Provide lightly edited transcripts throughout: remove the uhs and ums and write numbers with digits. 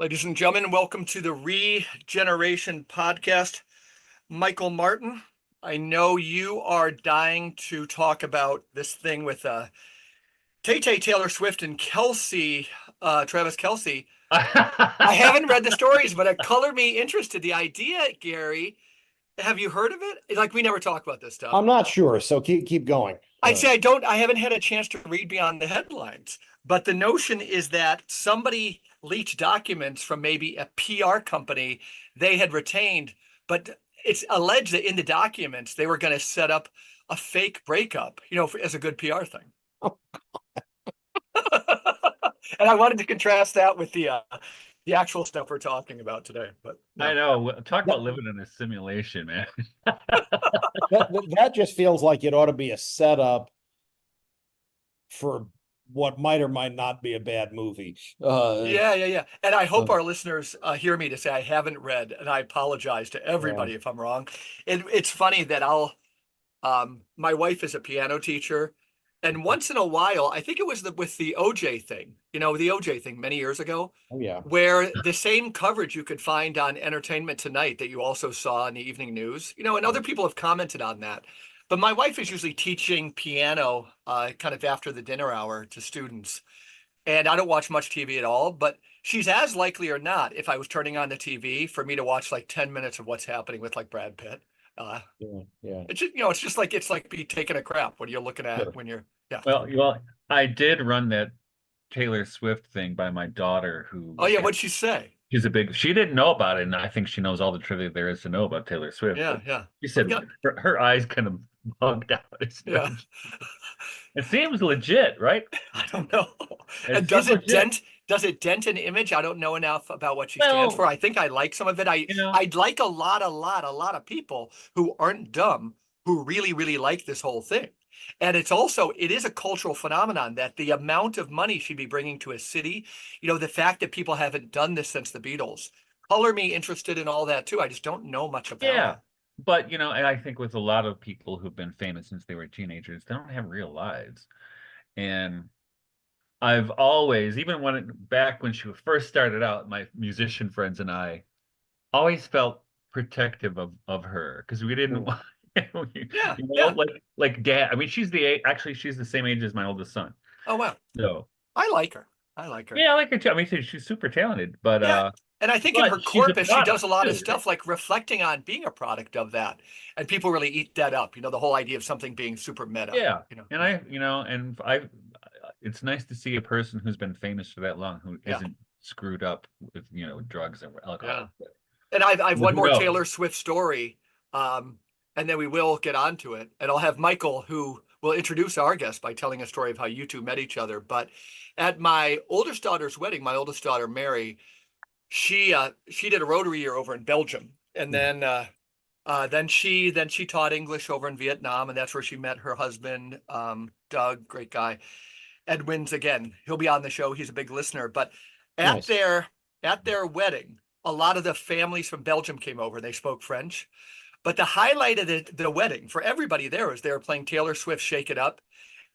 Ladies and gentlemen, welcome to the Regeneration Podcast. Michael Martin, I know you are dying to talk about this thing with Tay-Tay Taylor Swift and Travis Kelce. I haven't read the stories, but it colored me interested. The idea, Gary, have you heard of it? Like, we never talk about this stuff. I'm not sure, so keep going. I'd say I haven't had a chance to read beyond the headlines, but the notion is that somebody leaked documents from maybe a PR company they had retained, but it's alleged that in the documents they were going to set up a fake breakup, as a good PR thing. And I wanted to contrast that with the actual stuff we're talking about today. But no. I know. Talk about living in a simulation, man. That just feels like it ought to be a setup for what might or might not be a bad movie. Yeah. And I hope our listeners hear me to say I haven't read, and I apologize to everybody if I'm wrong. It's funny that my wife is a piano teacher, and once in a while, I think it was with the OJ thing, the OJ thing many years ago. Oh, yeah. Where the same coverage you could find on Entertainment Tonight that you also saw in the evening news, and other people have commented on that. But my wife is usually teaching piano kind of after the dinner hour to students. And I don't watch much TV at all, but she's as likely or not, if I was turning on the TV, for me to watch like 10 minutes of what's happening with like Brad Pitt. Yeah. It's like be taking a crap. What are you looking at when you're, yeah. Well, I did run that Taylor Swift thing by my daughter who. Oh yeah, what'd she say? She didn't know about it, and I think she knows all the trivia there is to know about Taylor Swift. Yeah. She said her eyes kind of bugged out. Yeah. It seems legit, right? I don't know. And does it dent an image? I don't know enough about what she stands for. I think I like some of it. I'd like a lot of people who aren't dumb, who really, really like this whole thing. And it is a cultural phenomenon that the amount of money she'd be bringing to a city, the fact that people haven't done this since the Beatles, color me interested in all that too. I just don't know much about it. But, and I think with a lot of people who've been famous since they were teenagers, they don't have real lives. And I've always, even back when she first started out, my musician friends and I always felt protective of her because we didn't want, like dad. I mean, she's the same age as my oldest son. Oh, wow. So I like her. Yeah, I like her too. I mean, she's super talented, but and I think in her corpus, she does a lot of stuff like reflecting on being a product of that. And people really eat that up, the whole idea of something being super meta. Yeah. And it's nice to see a person who's been famous for that long who isn't screwed up with, drugs and alcohol. Yeah. And I've one more Taylor Swift story, and then we will get onto it. And I'll have Michael, who will introduce our guest by telling a story of how you two met each other. But at my oldest daughter's wedding, my oldest daughter, Mary, she did a Rotary year over in Belgium, and then she taught English over in Vietnam, and that's where she met her husband, Doug, great guy. Edwin's, again, he'll be on the show. He's a big listener. But at their wedding, a lot of the families from Belgium came over. They spoke French. But the highlight of the wedding for everybody there was they were playing Taylor Swift "Shake It Up,"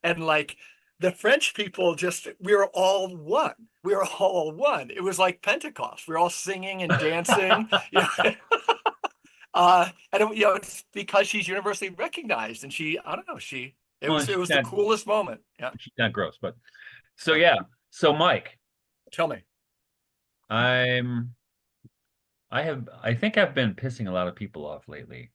and like the French people, we were all one. It was like Pentecost. We were all singing and dancing. And it's because she's universally recognized, and it was the coolest moment. Yeah, she's not gross, but so Mike, tell me. I think I've been pissing a lot of people off lately.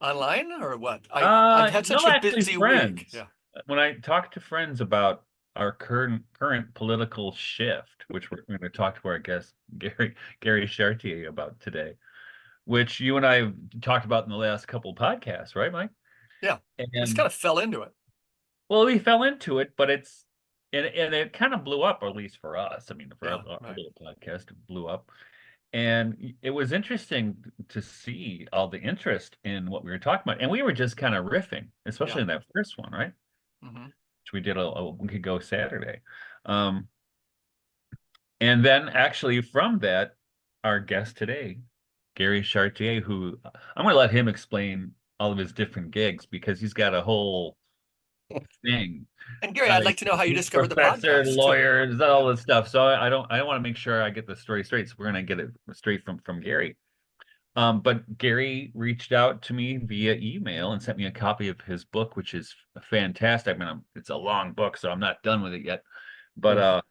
Online or what? I've had such a busy week. Yeah. When I talk to friends about our current political shift, which we're going to talk to our guest Gary Chartier about today, which you and I have talked about in the last couple of podcasts, right, Mike? Yeah. And just kind of fell into it. Well, we fell into it, but and it kind of blew up, or at least for us. I mean, for our little podcast, it blew up. And it was interesting to see all the interest in what we were talking about. And we were just kind of riffing, especially in that first one, right? Mm-hmm. Which we did a week ago Saturday. And then actually from that, our guest today, Gary Chartier, who I'm going to let him explain all of his different gigs because he's got a whole thing. And Gary, I'd like to know how you discovered the Professor, podcast too. lawyers, all this stuff. So I want to make sure I get the story straight. So we're gonna get it straight from Gary. But Gary reached out to me via email and sent me a copy of his book, which is fantastic. I mean, it's a long book, so I'm not done with it yet. But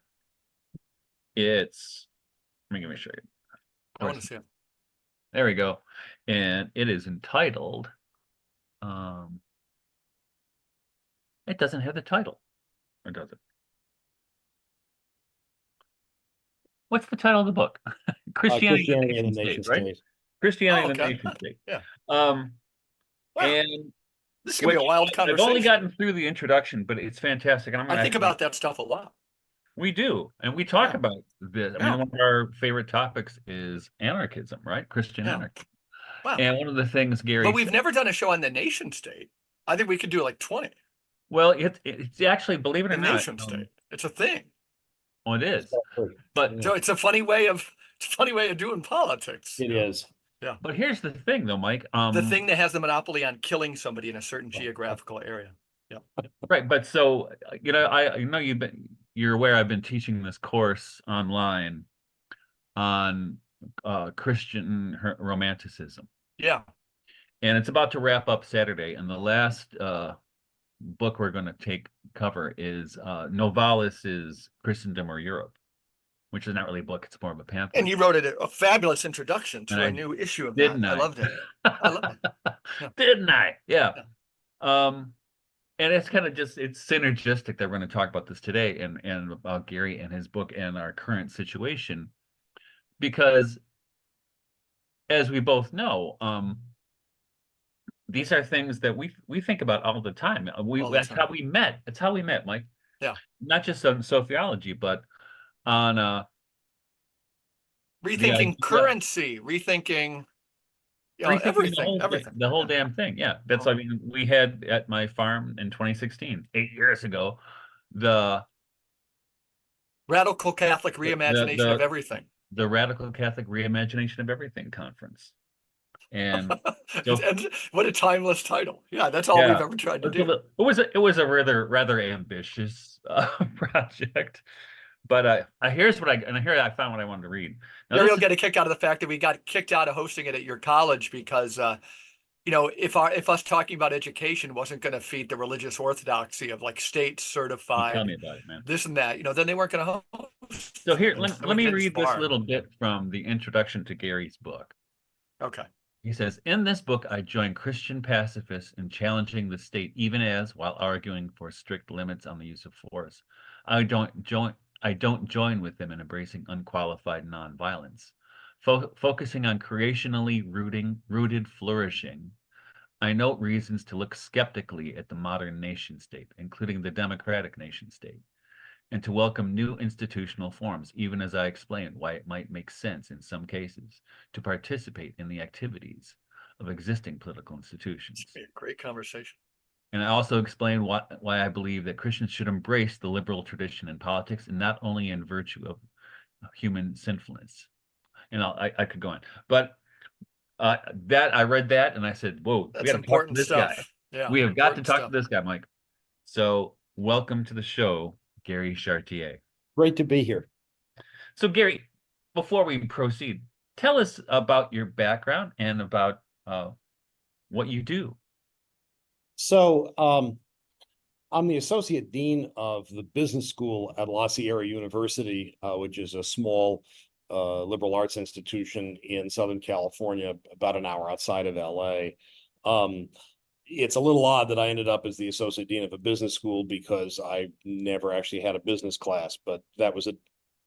it's let me show you. I want to see it. There we go. And it is entitled it doesn't have the title, or does it? What's the title of the book? Christianity and the Nation State, right? Christianity and the Nation State. Yeah. Wow. And this is gonna be a wild conversation. I've only gotten through the introduction, but it's fantastic. And I think about that stuff a lot. We do, and we talk about this. I mean, one of our favorite topics is anarchism, right? Christian anarchy. Wow. And one of the things Gary, but we've never done a show on the nation state. I think we could do like 20. Well, it's actually, believe it or not, nation state. It's a thing. Oh, it is. But so it's a funny way of doing politics. It is. Yeah. But here's the thing, though, Mike. The thing that has the monopoly on killing somebody in a certain geographical area. Yeah. Right. But so, you're aware I've been teaching this course online on Christian romanticism. Yeah. And it's about to wrap up Saturday. And the last book we're going to cover is Novalis's Christendom or Europe, which is not really a book. It's more of a pamphlet. And you wrote a fabulous introduction to a new issue of that. I loved it. I loved it. Yeah. Didn't I? Yeah. And it's kind of it's synergistic that we're going to talk about this today and about Gary and his book and our current situation, because as we both know, these are things that we think about all the time. That's how we met. That's how we met, Mike. Yeah. Not just on sociology, but on rethinking currency, rethinking everything. The whole damn thing. Yeah. That's I mean, we had at my farm in 2016, 8 years ago, the Radical Catholic Reimagination of Everything. The Radical Catholic Reimagination of Everything conference. And what a timeless title. Yeah, that's all we've ever tried to do. It was a rather ambitious project. But here's what I found what I wanted to read. Now, you'll get a kick out of the fact that we got kicked out of hosting it at your college because if us talking about education wasn't going to feed the religious orthodoxy of like state certified, tell me about it, man. This and that, then they weren't going to host. So here, let me read this little bit from the introduction to Gary's book. Okay. He says, in this book, I join Christian pacifists in challenging the state, even as, while arguing for strict limits on the use of force, I don't join with them in embracing unqualified nonviolence. Focusing on creationally rooted flourishing, I note reasons to look skeptically at the modern nation state, including the democratic nation state, and to welcome new institutional forms, even as I explain why it might make sense in some cases to participate in the activities of existing political institutions. It's a great conversation. And I also explain why I believe that Christians should embrace the liberal tradition in politics, and not only in virtue of human sinfulness. And I could go on, but that I read that and I said, "Whoa, that's we got to talk to this guy. Yeah, we have got to talk to this guy, Mike." So, welcome to the show, Gary Chartier. Great to be here. So, Gary, before we proceed, tell us about your background and about what you do. So, I'm the associate dean of the business school at La Sierra University, which is a small liberal arts institution in Southern California, about an hour outside of LA. It's a little odd that I ended up as the associate dean of a business school because I never actually had a business class, but that was a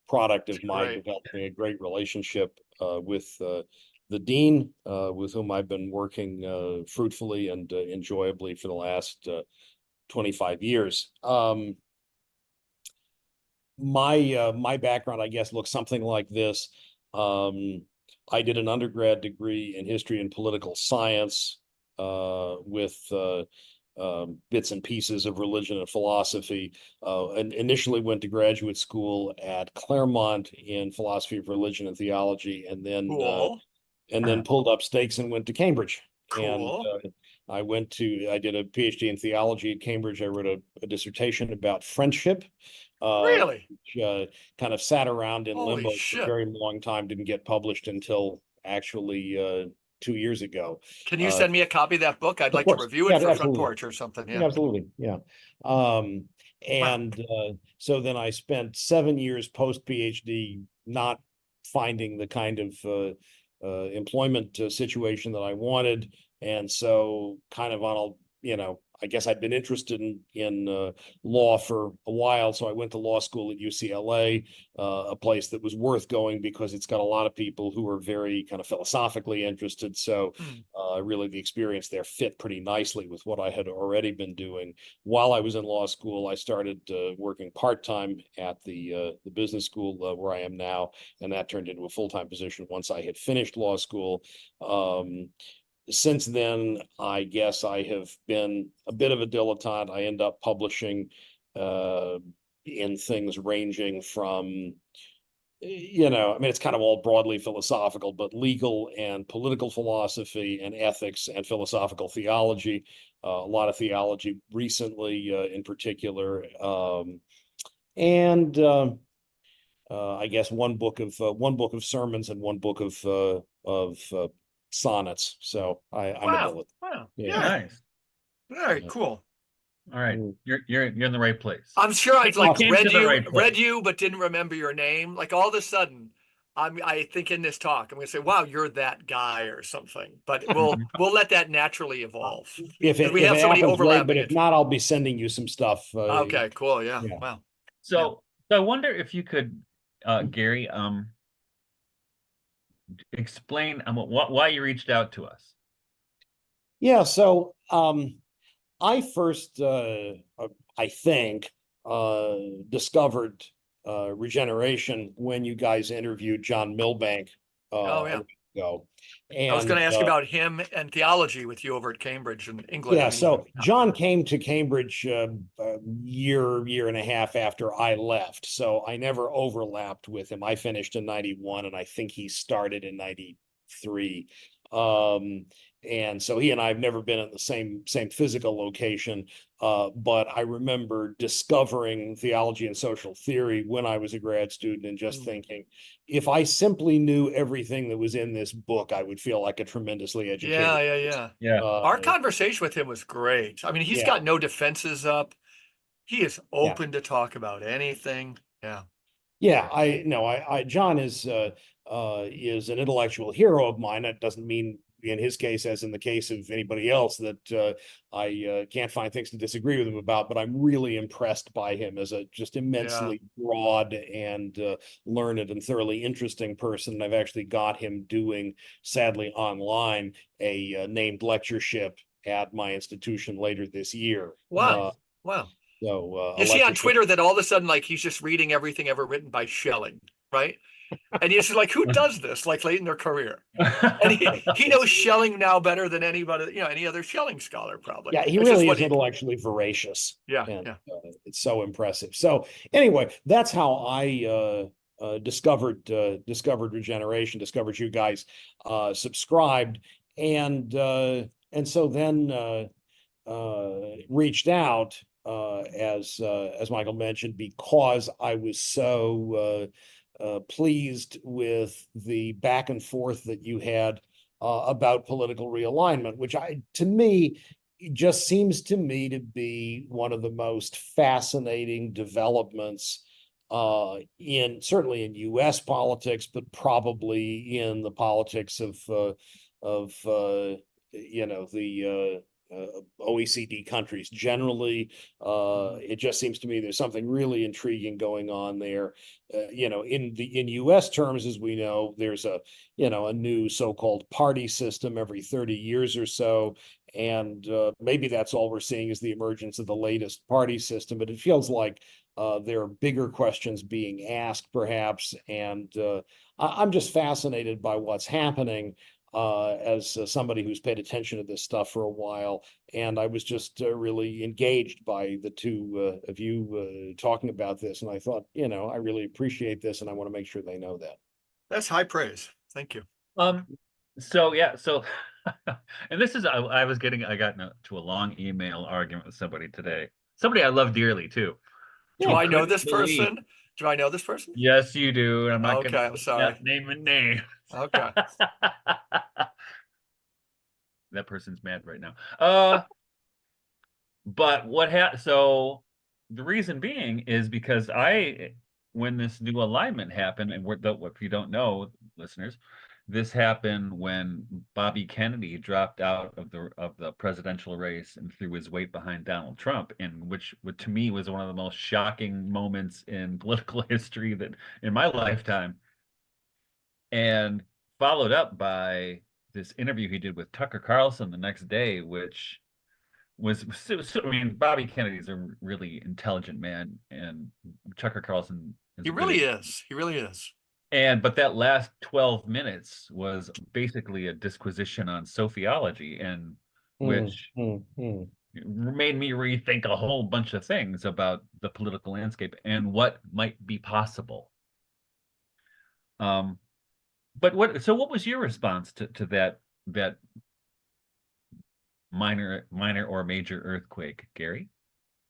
product of my developing a great relationship with the dean, with whom I've been working fruitfully and enjoyably for the last 25 years. My background, I guess, looks something like this. I did an undergrad degree in history and political science with bits and pieces of religion and philosophy, and initially went to graduate school at Claremont in philosophy of religion and theology, and then pulled up stakes and went to Cambridge. Cool. I did a PhD in theology at Cambridge. I wrote a dissertation about friendship, Really? which kind of sat around in Holy limbo for a shit. very long time, didn't get published until actually 2 years ago. Can you Uh, send me a copy of that book? I'd of like to course, review yeah, it for Front absolutely. Porch or something. Yeah, Yeah. absolutely. Yeah. So then I spent 7 years post PhD not finding the kind of employment situation that I wanted. And so kind of I guess I'd been interested in law for a while. So I went to law school at UCLA, a place that was worth going because it's got a lot of people who are very kind of philosophically interested. So Hmm. really the experience there fit pretty nicely with what I had already been doing. While I was in law school, I started working part-time at the business school where I am now, and that turned into a full-time position once I had finished law school. Since then, I guess I have been a bit of a dilettante. I end up publishing in things ranging from, I mean, it's kind of all broadly philosophical, but legal and political philosophy and ethics and philosophical theology, a lot of theology recently, in particular, and I guess one book of sermons and one book of sonnets. So I'm a Wow. dilettante. Wow. Yeah. Yeah. Nice. Very Yeah. cool. All right. Mm. You're in the right place. I'm sure I'd like came to the right read place. you, but didn't remember your name. Like all of a sudden, I think in this talk, I'm gonna say, wow, you're that guy or something. But we'll let that naturally evolve. If Because it we if have it so many happens, great. But overlapping if interests. not, I'll be sending you some stuff. Okay, cool. Yeah. Yeah. Wow. So I wonder if you could, Gary, explain why you reached out to us. Yeah. So I first, I think, discovered regeneration when you guys interviewed John Milbank Oh a yeah. week ago. I was going And to ask you about him and theology with you over at Cambridge in England. yeah, I mean, even, so John came to Cambridge a year and a half after I left. So I never overlapped with him. I finished in 91 and I think he started in 93. And so he and I have never been at the same physical location. But I remember discovering theology and social theory when I was a grad student and just thinking, if I simply knew everything that was in this book, I would feel like a tremendously educated person. Yeah. Our conversation with him was great. I mean, he's Yeah. got no defenses up. He is Yeah. open to talk about anything. Yeah. Yeah, John is an intellectual hero of mine. That doesn't mean in his case, as in the case of anybody else, that I can't find things to disagree with him about, but I'm really impressed by him as a just immensely broad and learned and thoroughly interesting person. And I've actually got him doing, sadly online, a named lectureship at my institution later this year. Wow. Wow. So You see on Twitter that all of a sudden, like, he's just reading everything ever written by Schelling, right? And he's just like, who does this, like, late in their career? And he knows Schelling now better than anybody, any other Schelling scholar, probably. Yeah, he That's really just is intellectually voracious. Yeah, And yeah. it's so impressive. So anyway, that's how I discovered regeneration, discovered you guys, subscribed, and so then reached out, as Michael mentioned, because I was so pleased with the back and forth that you had about political realignment, which to me just seems to me to be one of the most fascinating developments certainly in U.S. politics, but probably in the politics of the OECD countries generally. It just seems to me there's something really intriguing going on there. In U.S. terms, as we know, there's a new so-called party system every 30 years or so, and maybe that's all we're seeing is the emergence of the latest party system. But it feels like there are bigger questions being asked, perhaps, and I'm just fascinated by what's happening. As somebody who's paid attention to this stuff for a while, and I was just really engaged by the two of you talking about this, and I thought, I really appreciate this, and I want to make sure they know that. That's high praise. Thank you. So And this is, I got into a long email argument with somebody today. Somebody I love dearly too. Do Who I know couldn't this believe- person? Do I know this person? Yes, you do. I'm not Okay, gonna I'm sorry. name and name. Okay. That person's mad right now. But so the reason being is because when this new alignment happened, and if you don't know, listeners, this happened when Bobby Kennedy dropped out of the presidential race and threw his weight behind Donald Trump, and which to me was one of the most shocking moments in political history that in my lifetime, and followed up by this interview he did with Tucker Carlson the next day, which I mean, Bobby Kennedy's a really intelligent man, and Tucker Carlson is He really is. He really is. but that last 12 minutes was basically a disquisition on sociology, and which made me rethink a whole bunch of things about the political landscape and what might be possible. But what was your response to that minor or major earthquake, Gary?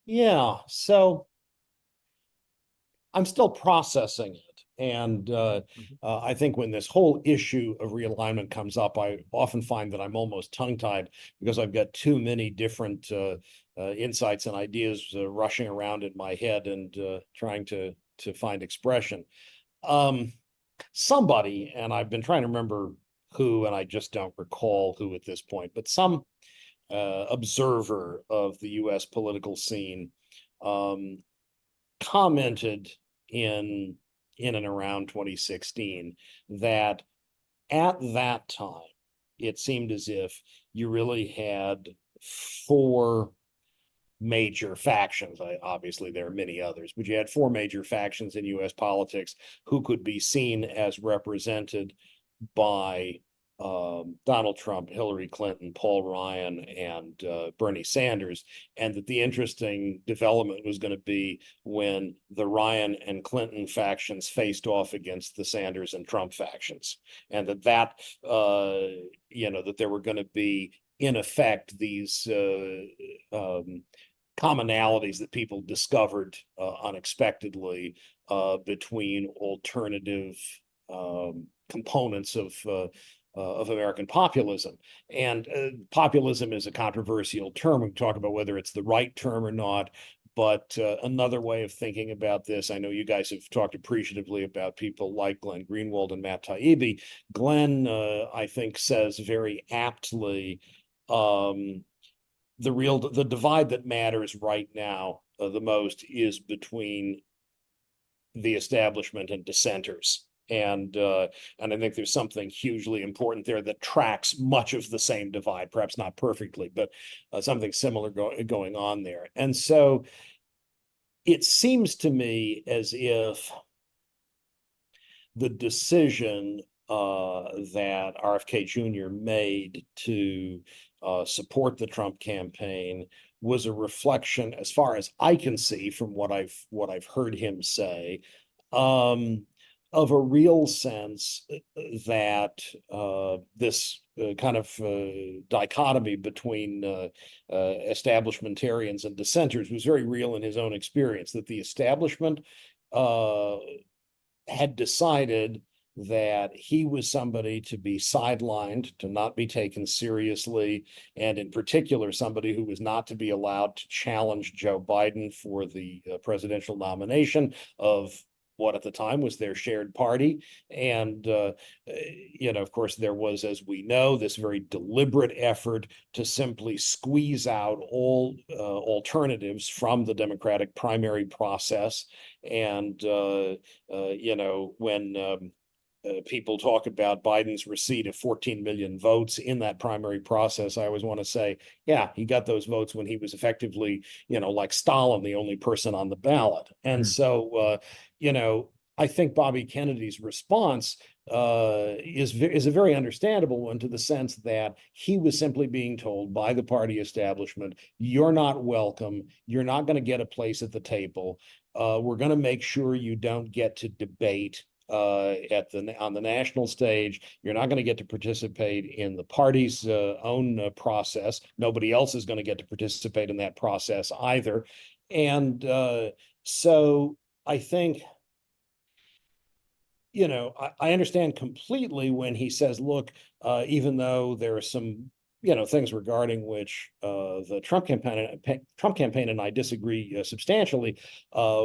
Yeah, so I'm still processing it. And I think when this whole issue of realignment comes up, I often find that I'm almost tongue-tied because I've got too many different insights and ideas rushing around in my head and trying to find expression. Somebody, and I've been trying to remember who, and I just don't recall who at this point, but some observer of the U.S. political scene commented in and around 2016 that at that time it seemed as if you really had four major factions. Obviously there are many others, but you had four major factions in U.S. politics who could be seen as represented by Donald Trump, Hillary Clinton, Paul Ryan, and Bernie Sanders, and that the interesting development was going to be when the Ryan and Clinton factions faced off against the Sanders and Trump factions, and that that there were going to be, in effect, these commonalities that people discovered unexpectedly between alternative components of American populism. And populism is a controversial term. We can talk about whether it's the right term or not. But another way of thinking about this, I know you guys have talked appreciatively about people like Glenn Greenwald and Matt Taibbi. Glenn, I think, says very aptly, the divide that matters right now the most is between the establishment and dissenters. And I think there's something hugely important there that tracks much of the same divide, perhaps not perfectly, but something similar going on there. And so it seems to me as if the decision that RFK Jr. made to support the Trump campaign was a reflection, as far as I can see from what I've heard him say, of a real sense that this kind of dichotomy between establishmentarians and dissenters was very real in his own experience, that the establishment had decided that he was somebody to be sidelined, to not be taken seriously, and in particular, somebody who was not to be allowed to challenge Joe Biden for the presidential nomination of what at the time was their shared party. And, of course, there was, as we know, this very deliberate effort to simply squeeze out all alternatives from the Democratic primary process. And, when people talk about Biden's receipt of 14 million votes in that primary process, I always want to say, yeah, he got those votes when he was effectively, like Stalin, the only person on the ballot. And so, I think Bobby Kennedy's response is a very understandable one, to the sense that he was simply being told by the party establishment, you're not welcome, you're not going to get a place at the table. We're going to make sure you don't get to debate on the national stage. You're not going to get to participate in the party's own process. Nobody else is going to get to participate in that process either. And so I think, I understand completely when he says, look, even though there are some, things regarding which the Trump campaign and I disagree substantially,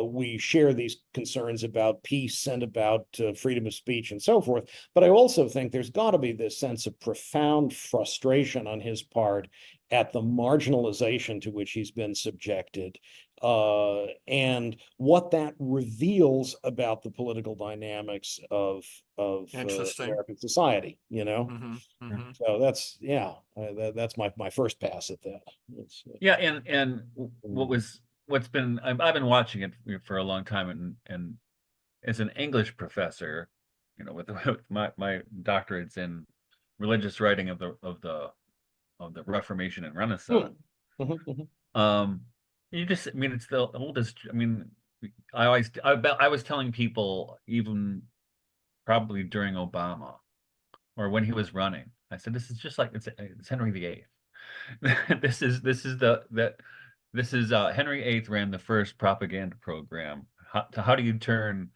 we share these concerns about peace and about freedom of speech and so forth. But I also think there's got to be this sense of profound frustration on his part at the marginalization to which he's been subjected, and what that reveals about the political dynamics of Interesting. American society. Mm-hmm. So that's my first pass at that. Yeah, and what's been I've been watching it for a long time, and as an English professor, with my doctorates in religious writing of the Reformation and Renaissance. It's the oldest. I was telling people, even probably during Obama or when he was running, I said, this is just like it's Henry VIII. This is Henry VIII ran the first propaganda program. How do you turn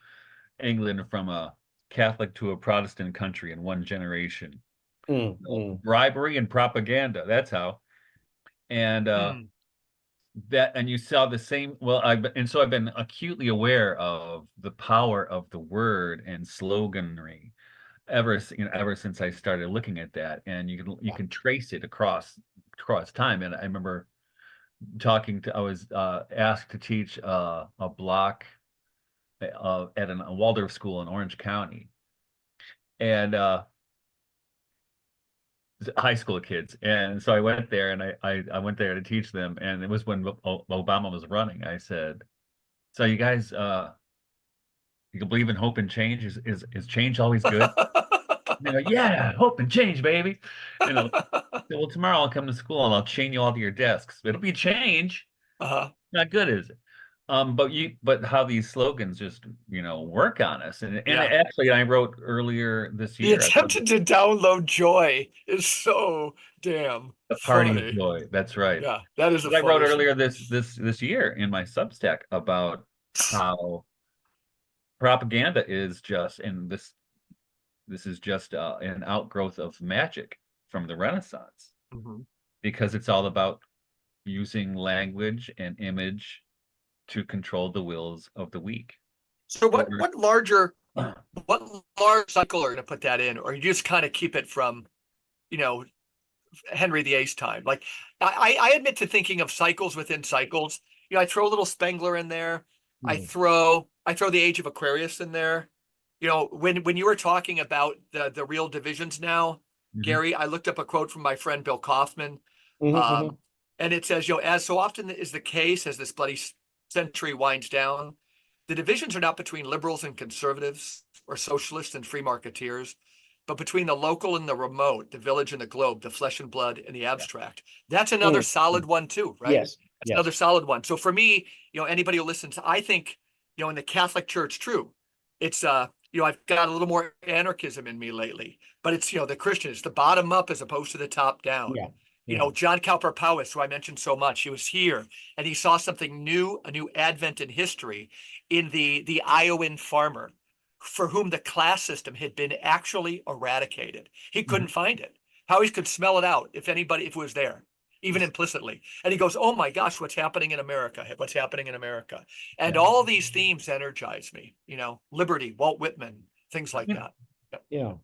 England from a Catholic to a Protestant country in one generation? Bribery and propaganda. That's how. And and you saw the same. Well, I've been acutely aware of the power of the word and sloganry ever since I started looking at that, and you can trace it across time. And I remember I was asked to teach a block at a Waldorf school in Orange County, and high school kids. And so I went there, and I went there to teach them, and it was when Obama was running. I said, so you guys you can believe in hope and change? Is change always good? They're like, yeah, hope and change, baby. So, well, tomorrow I'll come to school and I'll chain you all to your desks. It'll be change. Not good, is it? But how these slogans just work on us, and actually I wrote earlier this year. The attempted to download joy is so damn the party funny. of joy. That's right. Yeah, that is. I wrote earlier this year in my Substack about how propaganda is just, and this is just an outgrowth of magic from the Renaissance, because it's all about using language and image to control the wills of the weak. So what large cycle are you going to put that in, or you just kind of keep it from, Henry VIII's time? Like, I admit to thinking of cycles within cycles. I throw a little Spengler in there. I throw the Age of Aquarius in there. When you were talking about the real divisions now, Gary, I looked up a quote from my friend Bill Kaufman, and it says, as so often is the case as this bloody century winds down, the divisions are not between liberals and conservatives or socialists and free marketeers, but between the local and the remote, the village and the globe, the flesh and blood and the abstract. That's another solid one too, right? Yes. That's another solid one. So for me, anybody who listens, I think, in the Catholic Church, true, it's I've got a little more anarchism in me lately, but it's the Christian, it's the bottom up as opposed to the top down. John Cowper Powys, who I mentioned so much, he was here and he saw something new, a new advent in history in the Iowan farmer, for whom the class system had been actually eradicated. He couldn't find it. How he could smell it out if it was there, even implicitly. And he goes, oh my gosh, what's happening in America? What's happening in America? And all these themes energize me, liberty, Walt Whitman, things like that. Yeah.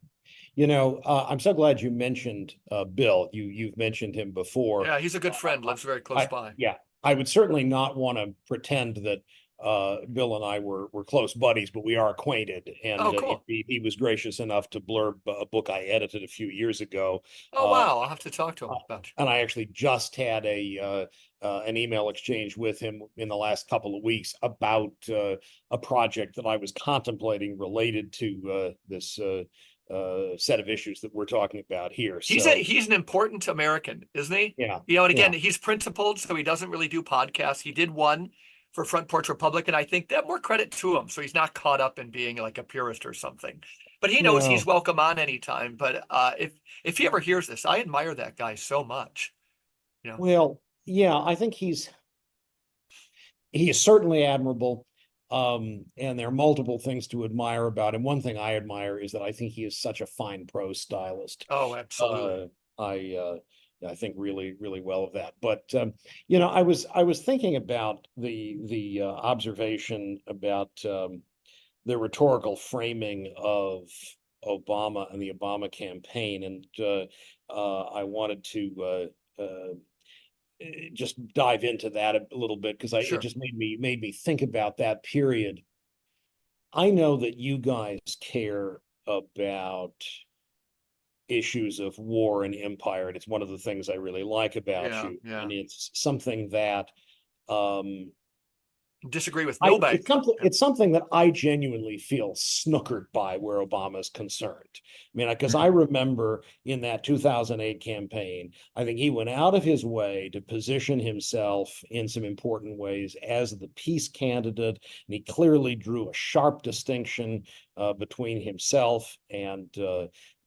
I'm so glad you mentioned Bill. You've mentioned him before. Yeah, he's a good friend, lives very close by. Yeah, I would certainly not want to pretend that Bill and I were close buddies, but we are acquainted. And cool. he was gracious enough to blurb a book I edited a few years ago. Oh, wow. I'll have to talk to him about it. And I actually just had an email exchange with him in the last couple of weeks about a project that I was contemplating related to this set of issues that we're talking about here. He's an important American, isn't he? Yeah. And again, he's principled, so he doesn't really do podcasts. He did one for Front Porch Republic, and I think that more credit to him. So he's not caught up in being like a purist or something. But he knows he's No. welcome on anytime. But if he ever hears this, I admire that guy so much. You know. Well, yeah, I think he is certainly admirable. And there are multiple things to admire about him. One thing I admire is that I think he is such a fine prose stylist. Oh, absolutely. I think really, really well of that. But you know, I was thinking about the observation about the rhetorical framing of Obama and the Obama campaign, and I wanted to just dive into that a little bit because it Sure. just made me think about that period. I know that you guys care about issues of war and empire, and it's one of the things I really like about Yeah, you. yeah. And it's something that Disagree with nobody. it's something that I genuinely feel snookered by where Obama is concerned. I mean, because I remember in that 2008 campaign, I think he went out of his way to position himself in some important ways as the peace candidate, and he clearly drew a sharp distinction between himself and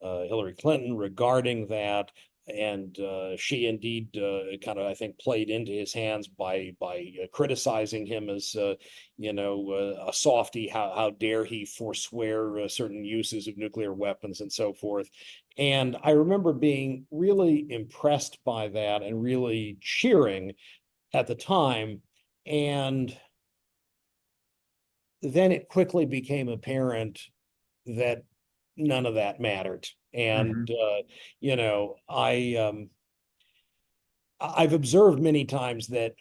Hillary Clinton regarding that. And she indeed kind of, I think, played into his hands by criticizing him as a softy. How dare he forswear certain uses of nuclear weapons and so forth. And I remember being really impressed by that and really cheering at the time. And then it quickly became apparent that none of that mattered. And you know, I've observed many times that,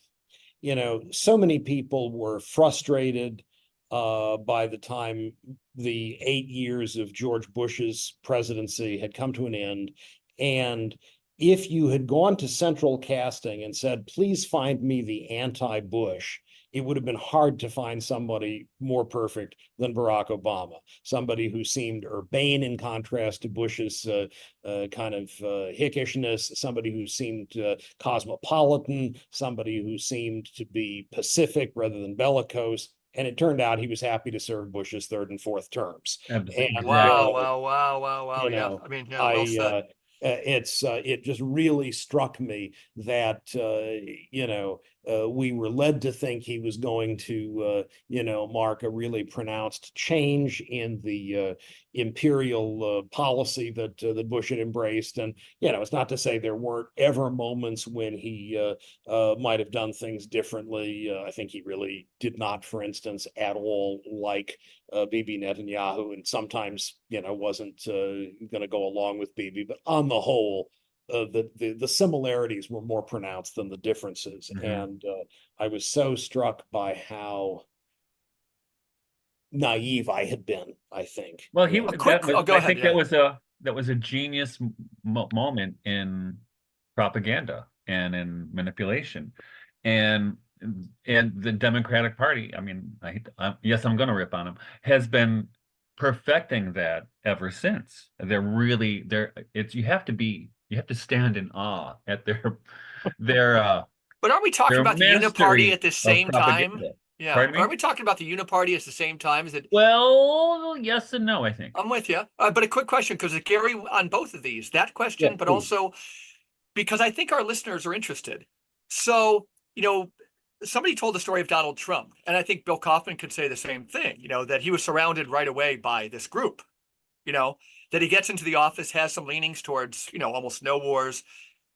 you know, so many people were frustrated by the time the 8 years of George Bush's presidency had come to an end. And if you had gone to central casting and said, please find me the anti-Bush, it would have been hard to find somebody more perfect than Barack Obama, somebody who seemed urbane in contrast to Bush's kind of hickishness, somebody who seemed cosmopolitan, somebody who seemed to be pacific rather than bellicose. And it turned out he was happy to serve Bush's third and fourth terms. Absolutely. And Wow, Exactly. wow. you Yeah. know, I mean, yeah, well said. it just really struck me that we were led to think he was going to mark a really pronounced change in the imperial policy that Bush had embraced. And it's not to say there weren't ever moments when he might have done things differently. I think he really did not, for instance, at all like Bibi Netanyahu, and sometimes wasn't going to go along with Bibi. But on the whole, the similarities were more pronounced than the differences. And I was so struck by how naive I had been, I think. Well, Go I ahead. think Yeah. that was a genius moment in propaganda and in manipulation, and the Democratic Party. I mean, yes, I'm going to rip on them. Has been perfecting that ever since. You have to stand in awe at their But aren't we talking their about the uniparty mastery at the of same time? propaganda. Yeah. Pardon But aren't me? we talking about the uniparty at the same time? Is it? Well, yes and no, I think. I'm with you. But a quick question, because Gary on both of these, that Yeah, question, but please. also because I think our listeners are interested. So, somebody told the story of Donald Trump, and I think Bill Kaufman could say the same thing, that he was surrounded right away by this group, that he gets into the office, has some leanings towards, almost no wars,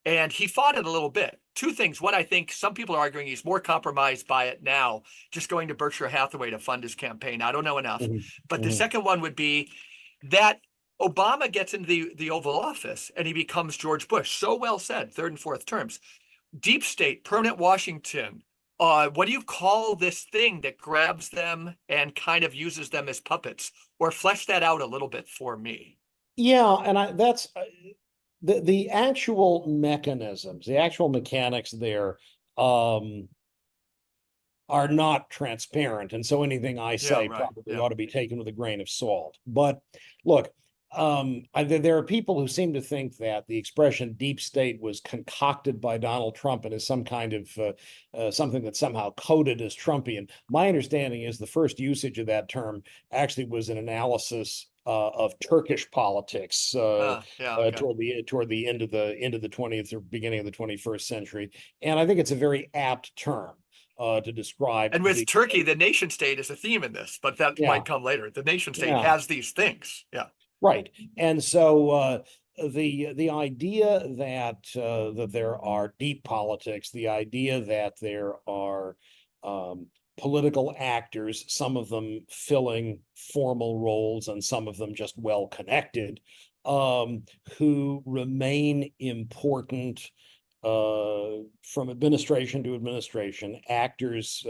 and he fought it a little bit. Two things. One, I think some people are arguing he's more compromised by it now, just going to Berkshire Hathaway to fund his campaign. I don't know enough. But the second one would be that Obama gets into the Oval Office and he becomes George Bush. So well said, third and fourth terms. Deep state, permanent Washington. What do you call this thing that grabs them and kind of uses them as puppets? Or flesh that out a little bit for me. Yeah, and that's the actual mechanisms, the actual mechanics there are not transparent. And so anything I Yeah, say right. probably Yeah. ought to be taken with a grain of salt. But look, there are people who seem to think that the expression deep state was concocted by Donald Trump and is some kind of something that's somehow coded as Trumpian. My understanding is the first usage of that term actually was an analysis of Turkish politics Yeah, okay. toward the end of the 20th or beginning of the 21st century, and I think it's a very apt term to describe And with Turkey, the nation state is a theme in this, but that Yeah, might come later. The nation state yeah. has these things. Yeah. Right. And so the idea that there are deep politics, the idea that there are political actors, some of them filling formal roles and some of them just well connected, who remain important from administration to administration, actors,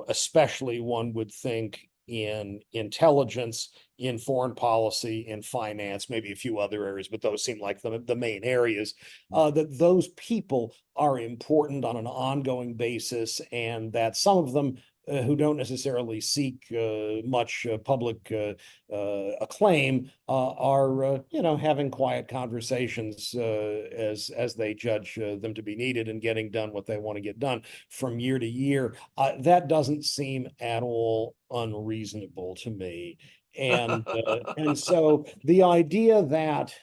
especially one would think in intelligence, in foreign policy, in finance, maybe a few other areas, but those seem like the main areas, that those people are important on an ongoing basis, and that some of them who don't necessarily seek much public acclaim are having quiet conversations as they judge them to be needed and getting done what they want to get done from year to year. That doesn't seem at all unreasonable to me, and so the idea that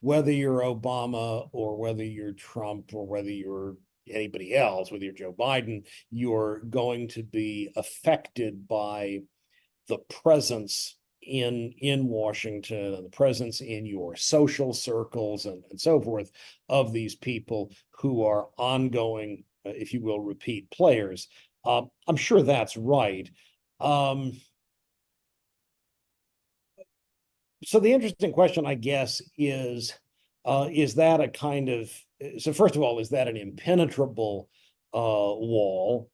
whether you're Obama or whether you're Trump or whether you're anybody else, whether you're Joe Biden, you're going to be affected by the presence in Washington and the presence in your social circles and so forth of these people who are ongoing, if you will, repeat players. I'm sure that's right. So the interesting question, I guess, is that a kind of, so first of all, is that an impenetrable wall?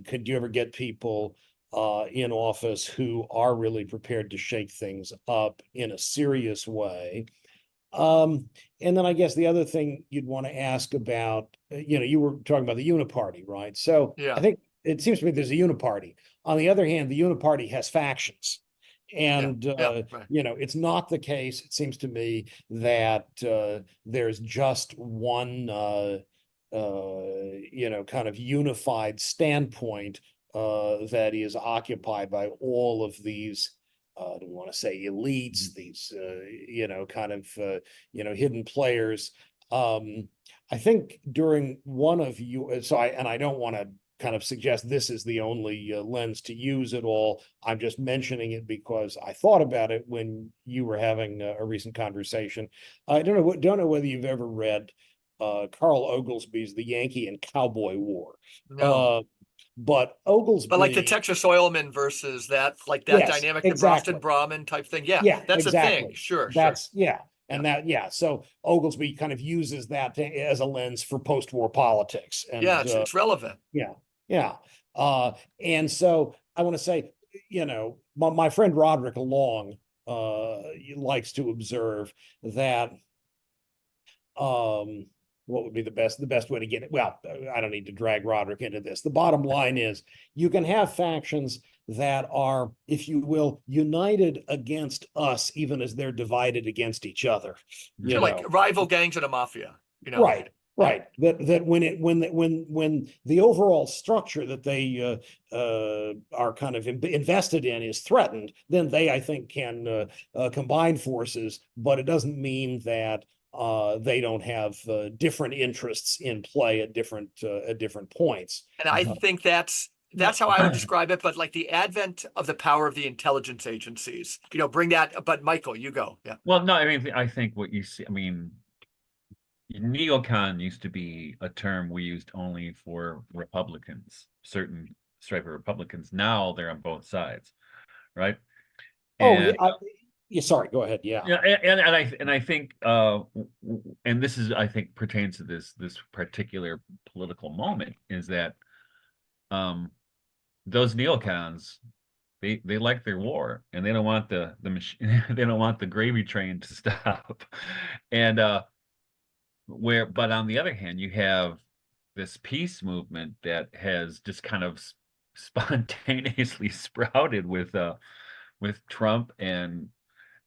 Could you ever get people in office who are really prepared to shake things up in a serious way? And then I guess the other thing you'd want to ask about, you were talking about the uniparty, right? So Yeah. I think it seems to me there's a uniparty. On the other hand, the uniparty has factions. And right. it's not the case, it seems to me, that there's just one kind of unified standpoint that is occupied by all of these I don't want to say elites, these kind of hidden players. I think during one of you, I don't want to kind of suggest this is the only lens to use at all. I'm just mentioning it because I thought about it when you were having a recent conversation. I don't know whether you've ever read Carl Oglesby's The Yankee and Cowboy War. No. But Oglesby, but like the Texas Oilman versus that, like that yes, dynamic, exactly. the Boston Brahmin type thing. Yeah, that's exactly. a thing. Sure, that's sure. And so Oglesby kind of uses that as a lens for post-war politics. And yeah, it's relevant. Yeah. And so I want to say, my friend Roderick Long likes to observe that what would be the best way to get it? Well, I don't need to drag Roderick into this. The bottom line is you can have factions that are, if you will, united against us, even as they're divided against each other. Like rival gangs in a mafia. Right. That when the overall structure that they are kind of invested in is threatened, then they, I think, can combine forces. But it doesn't mean that they don't have different interests in play at different points. And I think that's how I would describe it. But like the advent of the power of the intelligence agencies, bring that. But Michael, you go. Yeah. Well, no, I mean, I think what you see, I mean, neocon used to be a term we used only for Republicans, certain stripe of Republicans. Now they're on both sides, right? And, sorry, go ahead. Yeah. And I think and this is, I think, pertains to this particular political moment, is that those neocons, they like their war, and they don't want the machine, they don't want the gravy train to stop. And but on the other hand, you have this peace movement that has just kind of spontaneously sprouted with with Trump and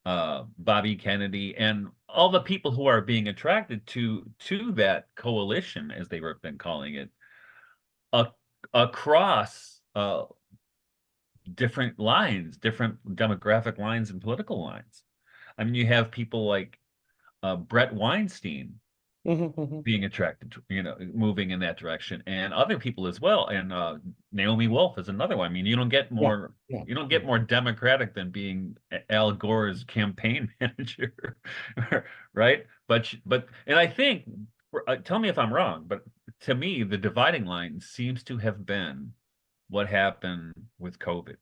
Bobby Kennedy and all the people who are being attracted to that coalition, as they were been calling it, across different lines, different demographic lines and political lines. I mean, you have people like Brett Weinstein being attracted to, moving in that direction, and other people as well. And Naomi Wolf is another one. I mean, you don't get more Democratic than being Al Gore's campaign manager, right? But and I think, tell me if I'm wrong, but to me, the dividing line seems to have been what happened with COVID.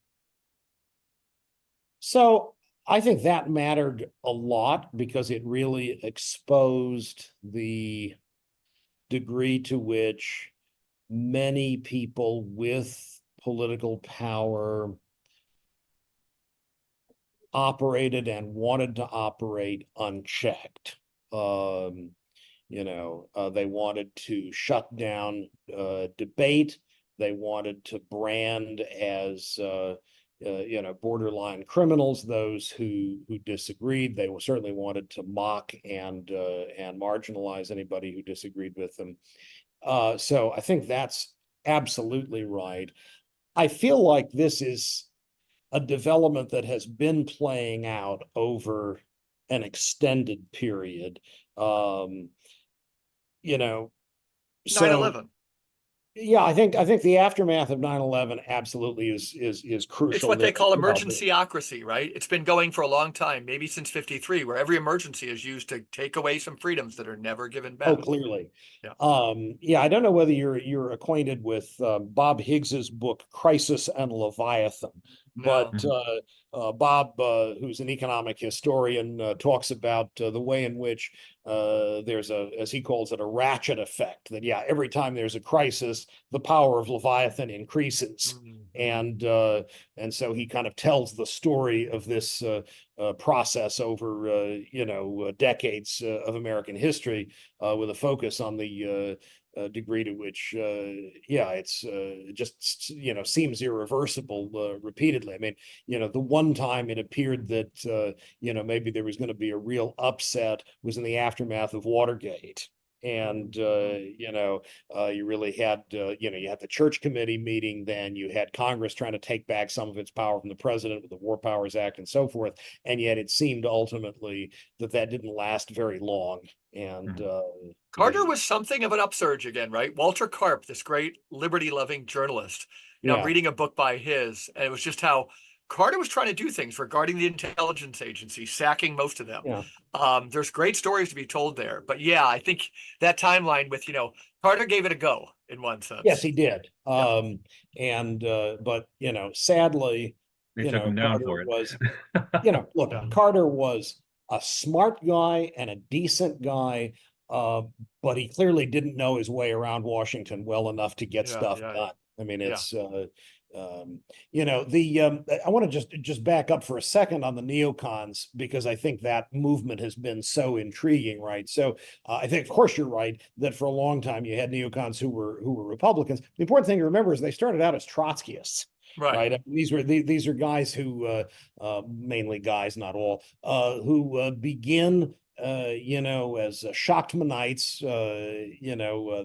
So I think that mattered a lot because it really exposed the degree to which many people with political power operated and wanted to operate unchecked. They wanted to shut down debate. They wanted to brand as borderline criminals those who disagreed. They certainly wanted to mock and marginalize anybody who disagreed with them. So I think that's absolutely right. I feel like this is a development that has been playing out over an extended period. 9/11. Yeah, I think the aftermath of 9/11 absolutely is crucial. It's what they call emergencyocracy, right? It's been going for a long time, maybe since 53, where every emergency is used to take away some freedoms that are never given back. Oh, clearly. Yeah. I don't know whether you're acquainted with Bob Higgs's book, Crisis and Leviathan. No. But Bob, who's an economic historian, talks about the way in which there's as he calls it, a ratchet effect. That every time there's a crisis, the power of Leviathan increases, and so he kind of tells the story of this process over decades of American history, with a focus on the degree to which it's just seems irreversible repeatedly. I mean, the one time it appeared that maybe there was going to be a real upset was in the aftermath of Watergate. And you really had you had the Church Committee meeting, then you had Congress trying to take back some of its power from the president with the War Powers Act and so forth, and yet it seemed ultimately that didn't last very long. And Carter was something of an upsurge again, right? Walter Karp, this great liberty-loving journalist. I'm reading a book by his, and it was just how Carter was trying to do things regarding the intelligence agency, sacking most of them. There's great stories to be told there. But I think that timeline with, Carter gave it a go in one sense. Yes, he did. But sadly, they took him down for it. Carter was a smart guy and a decent guy, but he clearly didn't know his way around Washington well enough to get stuff done. I mean, it's I want to just back up for a second on the neocons, because I think that movement has been so intriguing, right? So I think, of course, you're right that for a long time you had neocons who were Republicans. The important thing to remember is they started out as Trotskyists. Right. I mean, these are guys who mainly guys, not all, who begin as Shachtmanites,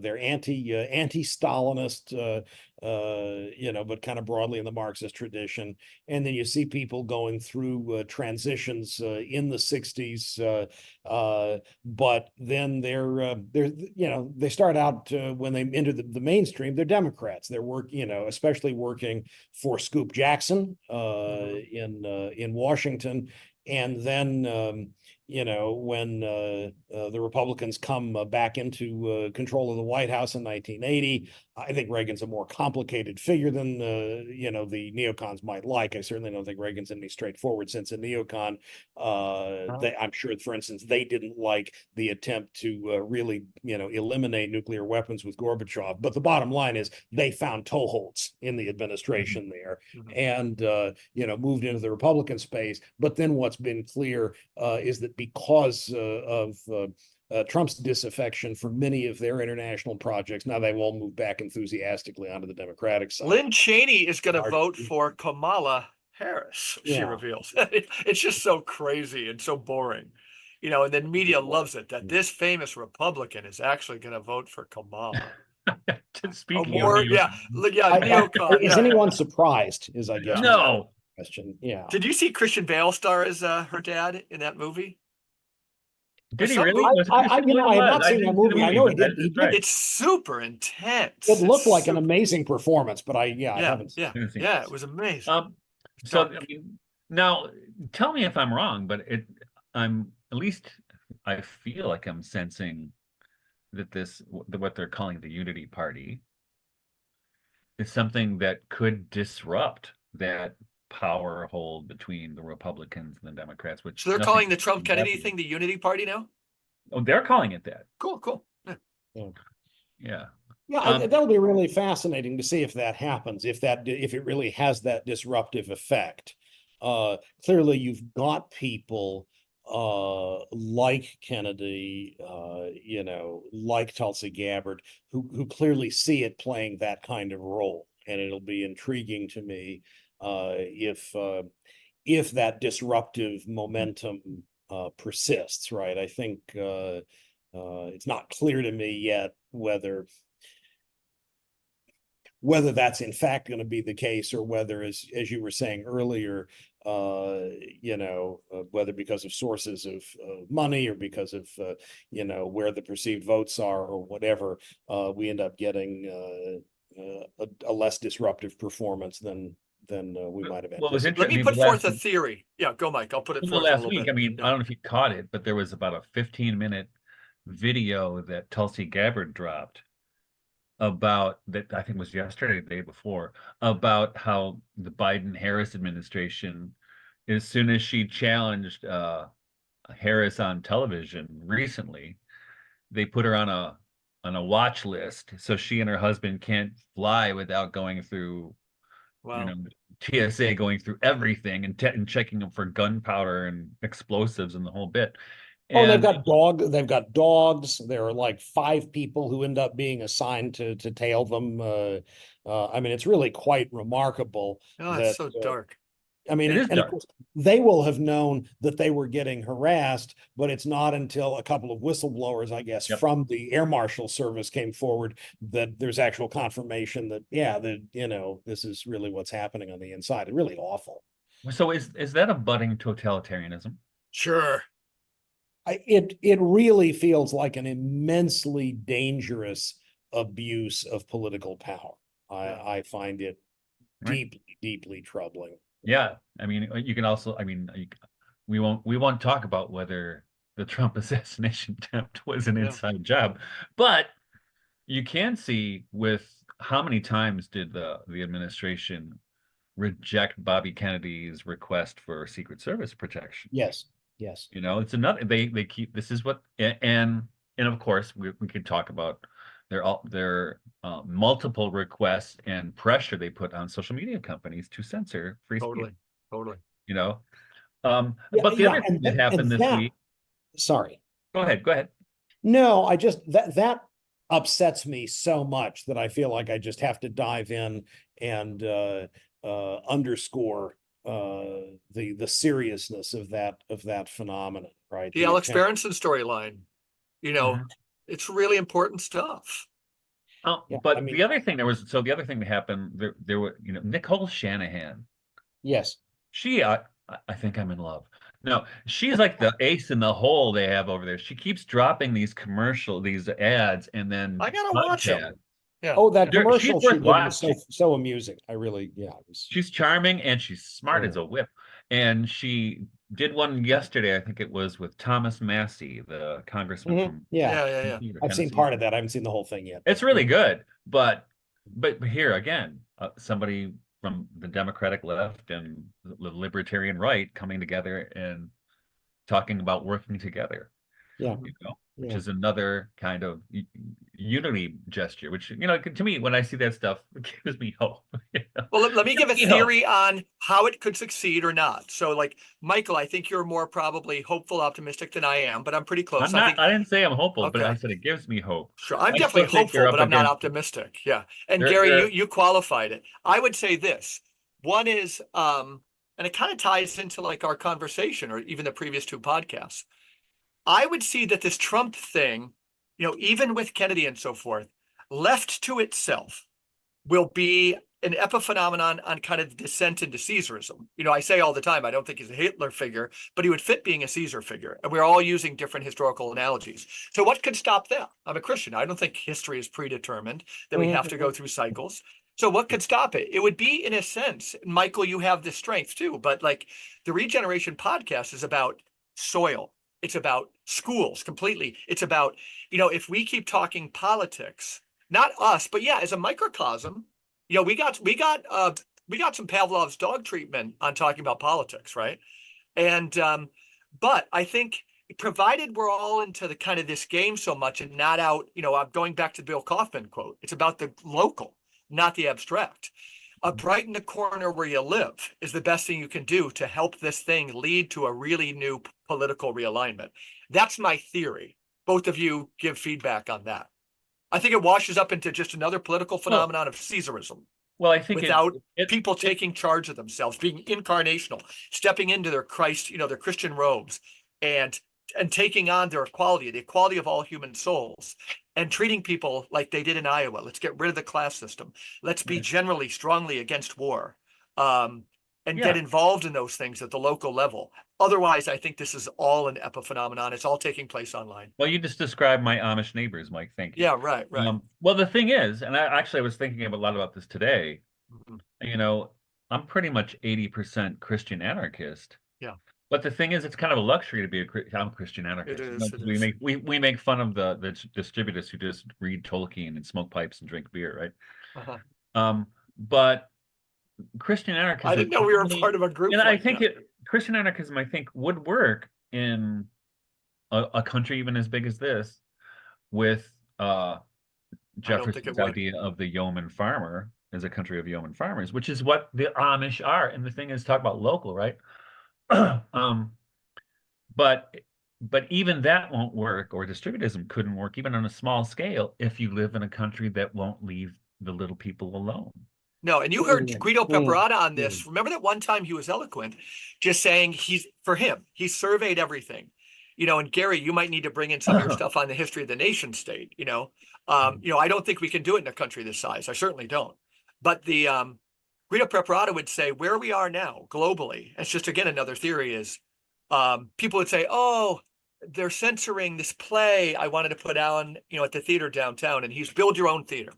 they're anti-Stalinist, but kind of broadly in the Marxist tradition. And then you see people going through transitions in the 60s, but then they start out when they enter the mainstream, they're Democrats. They're especially working for Scoop Jackson in Washington. And then when the Republicans come back into control of the White House in 1980, I think Reagan's a more complicated figure than the neocons might like. I certainly don't think Reagan's any straightforward sense of neocon. I'm sure, for instance, they didn't like the attempt to really eliminate nuclear weapons with Gorbachev. But the bottom line is they found toeholds in the administration there, and moved into the Republican space. But then what's been clear is that because of Trump's disaffection for many of their international projects, now they've all moved back enthusiastically onto the Democratic side. Lynn Cheney is going to vote for Kamala Harris, she Yeah. reveals. It's just so crazy and so boring. And then media loves it that this famous Republican is actually going to vote for Kamala. Speaking of More, news, yeah, yeah, I- neocon. Is Yeah. anyone surprised? Is I guess my no, question. Yeah. Did you see Christian Bale star as her dad in that movie? did he some really? movie- Was it I Christian Bale? I have Was? not seen that didn't see the movie. I know he but did. He that's did. right. It's super intense. It looked It's like an super- amazing performance, but I Yeah, haven't. yeah, Didn't see yeah. it. It was amazing. So Dark. I mean, now tell me if I'm wrong, but I'm at least I feel like I'm sensing that what they're calling the Unity Party is something that could disrupt that power hold between the Republicans and the Democrats, which So they're nothing calling the Trump Kennedy indefinite. thing the Unity Party now? Oh, they're calling it that. Cool, cool. Yeah. Yeah. Yeah, Um, that'll be really fascinating to see if that happens, if it really has that disruptive effect. Clearly, you've got people like Kennedy, like Tulsi Gabbard, who clearly see it playing that kind of role, and it'll be intriguing to me if that disruptive momentum persists. Right, I think it's not clear to me yet whether that's in fact going to be the case, or whether, as you were saying earlier, whether because of sources of money, or because of where the perceived votes are, or whatever, we end up getting a less disruptive performance than we might have Well, it was anticipated. Let me interesting. put forth a theory. Yeah, go, Mike. I'll put it In the forth in a last little week, bit. I mean, Yeah. I don't know if you caught it, but there was about a 15-minute video that Tulsi Gabbard dropped about that, I think was yesterday, the day before, about how the Biden-Harris administration, as soon as she challenged Harris on television recently, they put her on a watch list, so she and her husband can't fly without going through, Wow. TSA, going through everything and checking them for gunpowder and explosives and the whole bit. Oh, and And they've got dogs. There are like 5 people who end up being assigned to tail them. I mean, it's really quite remarkable Oh, that, it's so dark. I mean, It is and of dark. course, they will have known that they were getting harassed, but it's not until a couple of whistleblowers, I guess, Yep. from the Air Marshal Service came forward that there's actual confirmation that, this is really what's happening on the inside. It's really awful. So is that a budding totalitarianism? Sure. It really feels like an immensely dangerous abuse of political power. I find it Right. deeply troubling. Yeah, I mean, you can also, I mean, we won't talk about whether the Trump assassination attempt was an Yeah. inside job, but you can see with how many times did the administration reject Bobby Kennedy's request for Secret Service protection? Yes. It's another, they keep, this is what, and of course we could talk about their multiple requests and pressure they put on social media companies to censor free speech. Totally. But the other thing that happened this week. Sorry. Go ahead. No, I just that upsets me so much that I feel like I just have to dive in and underscore the seriousness of that phenomenon, right? The Alex Berenson storyline, it's really important stuff. Oh, Yeah, but I mean- the other thing the other thing that happened there were, Nicole Shanahan. Yes. She, I think I'm in love. No, she's like the ace in the hole they have over there. She keeps dropping these ads, and then I gotta watch them. Yeah. Oh, that She's commercial she worth did was watching. so amusing. I really, it was. She's charming and she's smart Yeah. as a whip. And she did one yesterday, I think it was with Thomas Massey, the congressman from Yeah. I've seen part of that. I haven't seen the whole thing yet. It's really good, but here again, somebody from the Democratic left and the libertarian right coming together and talking about working together. Yeah. Which is another kind of unity gesture, which, to me, when I see that stuff, it gives me hope. Well, let me give a theory on how it could succeed or not. So, like, Michael, I think you're more probably hopeful, optimistic than I am, but I'm pretty close. I didn't say I'm hopeful, but Okay. I said it gives me hope. Sure, I'm I definitely still think hopeful, you're but up I'm not against- optimistic. Yeah. And There- Gary, there- you qualified it. I would say this. One is and it kind of ties into like our conversation or even the previous two podcasts. I would see that this Trump thing, even with Kennedy and so forth, left to itself, will be an epiphenomenon on kind of the descent into Caesarism. I say all the time, I don't think he's a Hitler figure, but he would fit being a Caesar figure. And we're all using different historical analogies. So what could stop that? I'm a Christian. I don't think history is predetermined, that we have to go through cycles. So what could stop it? It would be, in a sense, Michael, you have this strength too, but like the Regeneration podcast is about soil. It's about schools completely. It's about, if we keep talking politics, not us, but yeah, as a microcosm, we got some Pavlov's dog treatment on talking about politics, right? And but I think provided we're all into the kind of this game so much and not out, I'm going back to the Bill Kaufman quote. It's about the local, not the abstract. Brighten the corner where you live is the best thing you can do to help this thing lead to a really new political realignment. That's my theory. Both of you give feedback on that. I think it washes up into just another political phenomenon of Caesarism. Well, I think without people taking charge of themselves, being incarnational, stepping into their Christ, their Christian robes, and taking on their equality, the equality of all human souls, and treating people like they did in Iowa. Let's get rid of the class system. Let's be generally strongly against war, and get involved in those things at the local level. Otherwise, I think this is all an epiphenomenon. It's all taking place online. Well, you just described my Amish neighbors, Mike. Thank you. Yeah, right. Well, the thing is, and I was thinking a lot about this today. I'm pretty much 80% Christian anarchist. Yeah. But the thing is, it's kind of a luxury to be I'm a Christian anarchist. It is. We make fun of the distributists who just read Tolkien and smoke pipes and drink beer, right? But Christian anarchism. I didn't know we were part of a group. And I think Christian anarchism, I think, would work in a country even as big as this, with Jefferson's idea of the yeoman farmer as a country of yeoman farmers, which is what the Amish are. And the thing is, talk about local, right? But even that won't work, or distributism couldn't work even on a small scale if you live in a country that won't leave the little people alone. No, and you heard Guido Pepperata on this. Remember that one time he was eloquent, just saying he surveyed everything. And Gary, you might need to bring in some of your stuff on the history of the nation state. I don't think we can do it in a country this size. I certainly don't. But the Guido Pepperata would say where we are now globally, it's just, again, another theory is people would say, oh, they're censoring this play I wanted to put on, at the theater downtown, and he's build your own theater.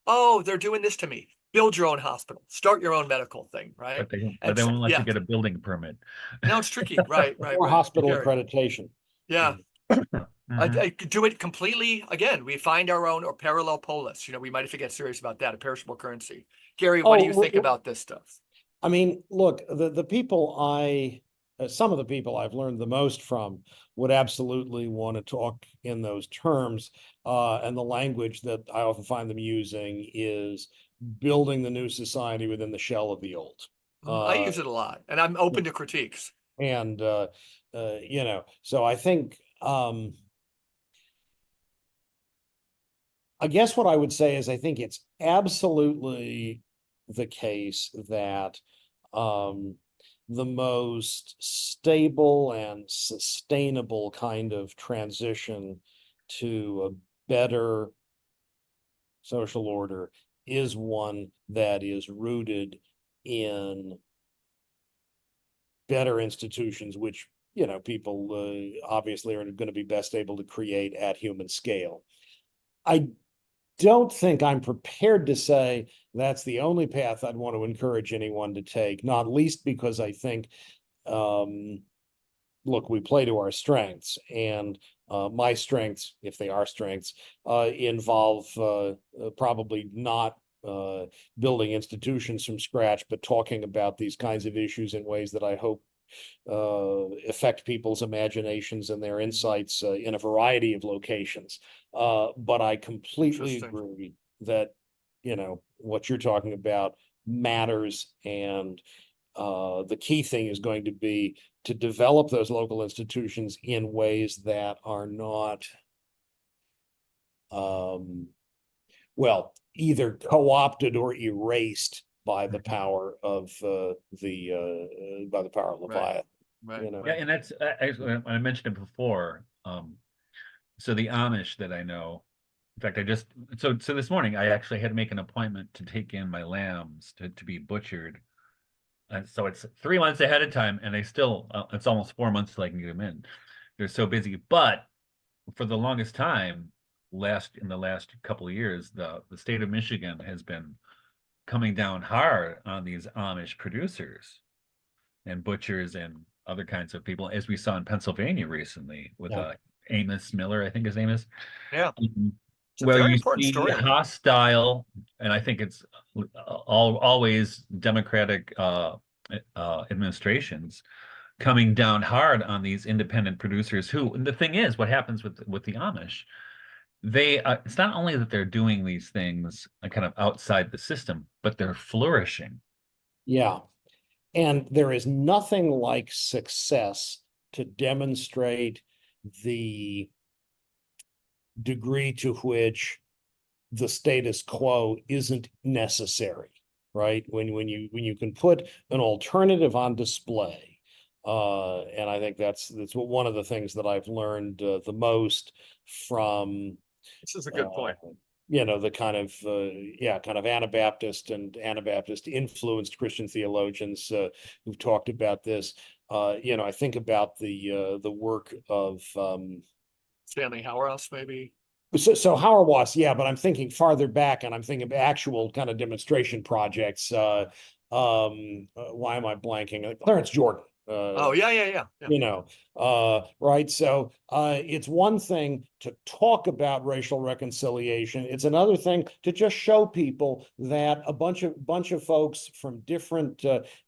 Oh, they're doing this to me. Build your own hospital. Start your own medical thing, right? But they won't let you get a building permit. No, it's tricky, right? Or hospital accreditation. Yeah. I could do it completely. Again, we find our own, or parallel polis. We might have to get serious about that, a perishable currency. Gary, what do you think about this stuff? I mean, look, the people some of the people I've learned the most from would absolutely want to talk in those terms. And the language that I often find them using is building the new society within the shell of the old. I use it a lot, and I'm open to critiques. And, so I think, I guess what I would say is I think it's absolutely the case that the most stable and sustainable kind of transition to a better social order is one that is rooted in better institutions, which, people obviously are going to be best able to create at human scale. I don't think I'm prepared to say that's the only path I'd want to encourage anyone to take, not least because I think, look, we play to our strengths, and my strengths, if they are strengths, involve probably not building institutions from scratch, but talking about these kinds of issues in ways that I hope affect people's imaginations and their insights in a variety of locations. But I completely agree that, what you're talking about matters, and the key thing is going to be to develop those local institutions in ways that are not, either co-opted or erased by the power of Leviathan. Right. You know? Yeah, and that's actually, I mentioned it before. So the Amish that I know, in fact, so this morning I actually had to make an appointment to take in my lambs to be butchered. And so it's 3 months ahead of time, and they still, it's almost 4 months till I can get them in. They're so busy. But for the longest time, in the last couple of years, the state of Michigan has been coming down hard on these Amish producers and butchers and other kinds of people, as we saw in Pennsylvania recently with Amos Miller, I think his name is. Yeah. It's a Where very you important see story. hostile, and I think it's always Democratic administrations coming down hard on these independent producers who, and the thing is, what happens with the Amish, it's not only that they're doing these things kind of outside the system, but they're flourishing. Yeah. And there is nothing like success to demonstrate the degree to which the status quo isn't necessary, right? When you can put an alternative on display, and I think that's one of the things that I've learned the most from. This is a good point. The kind of Anabaptist and Anabaptist influenced Christian theologians who've talked about this. I think about the work of Stanley Hauerwas, maybe. So Hauerwas, yeah, but I'm thinking farther back, and I'm thinking of actual kind of demonstration projects. Why am I blanking? Clarence Jordan. Yeah. Right. So it's one thing to talk about racial reconciliation. It's another thing to just show people that a bunch of folks from different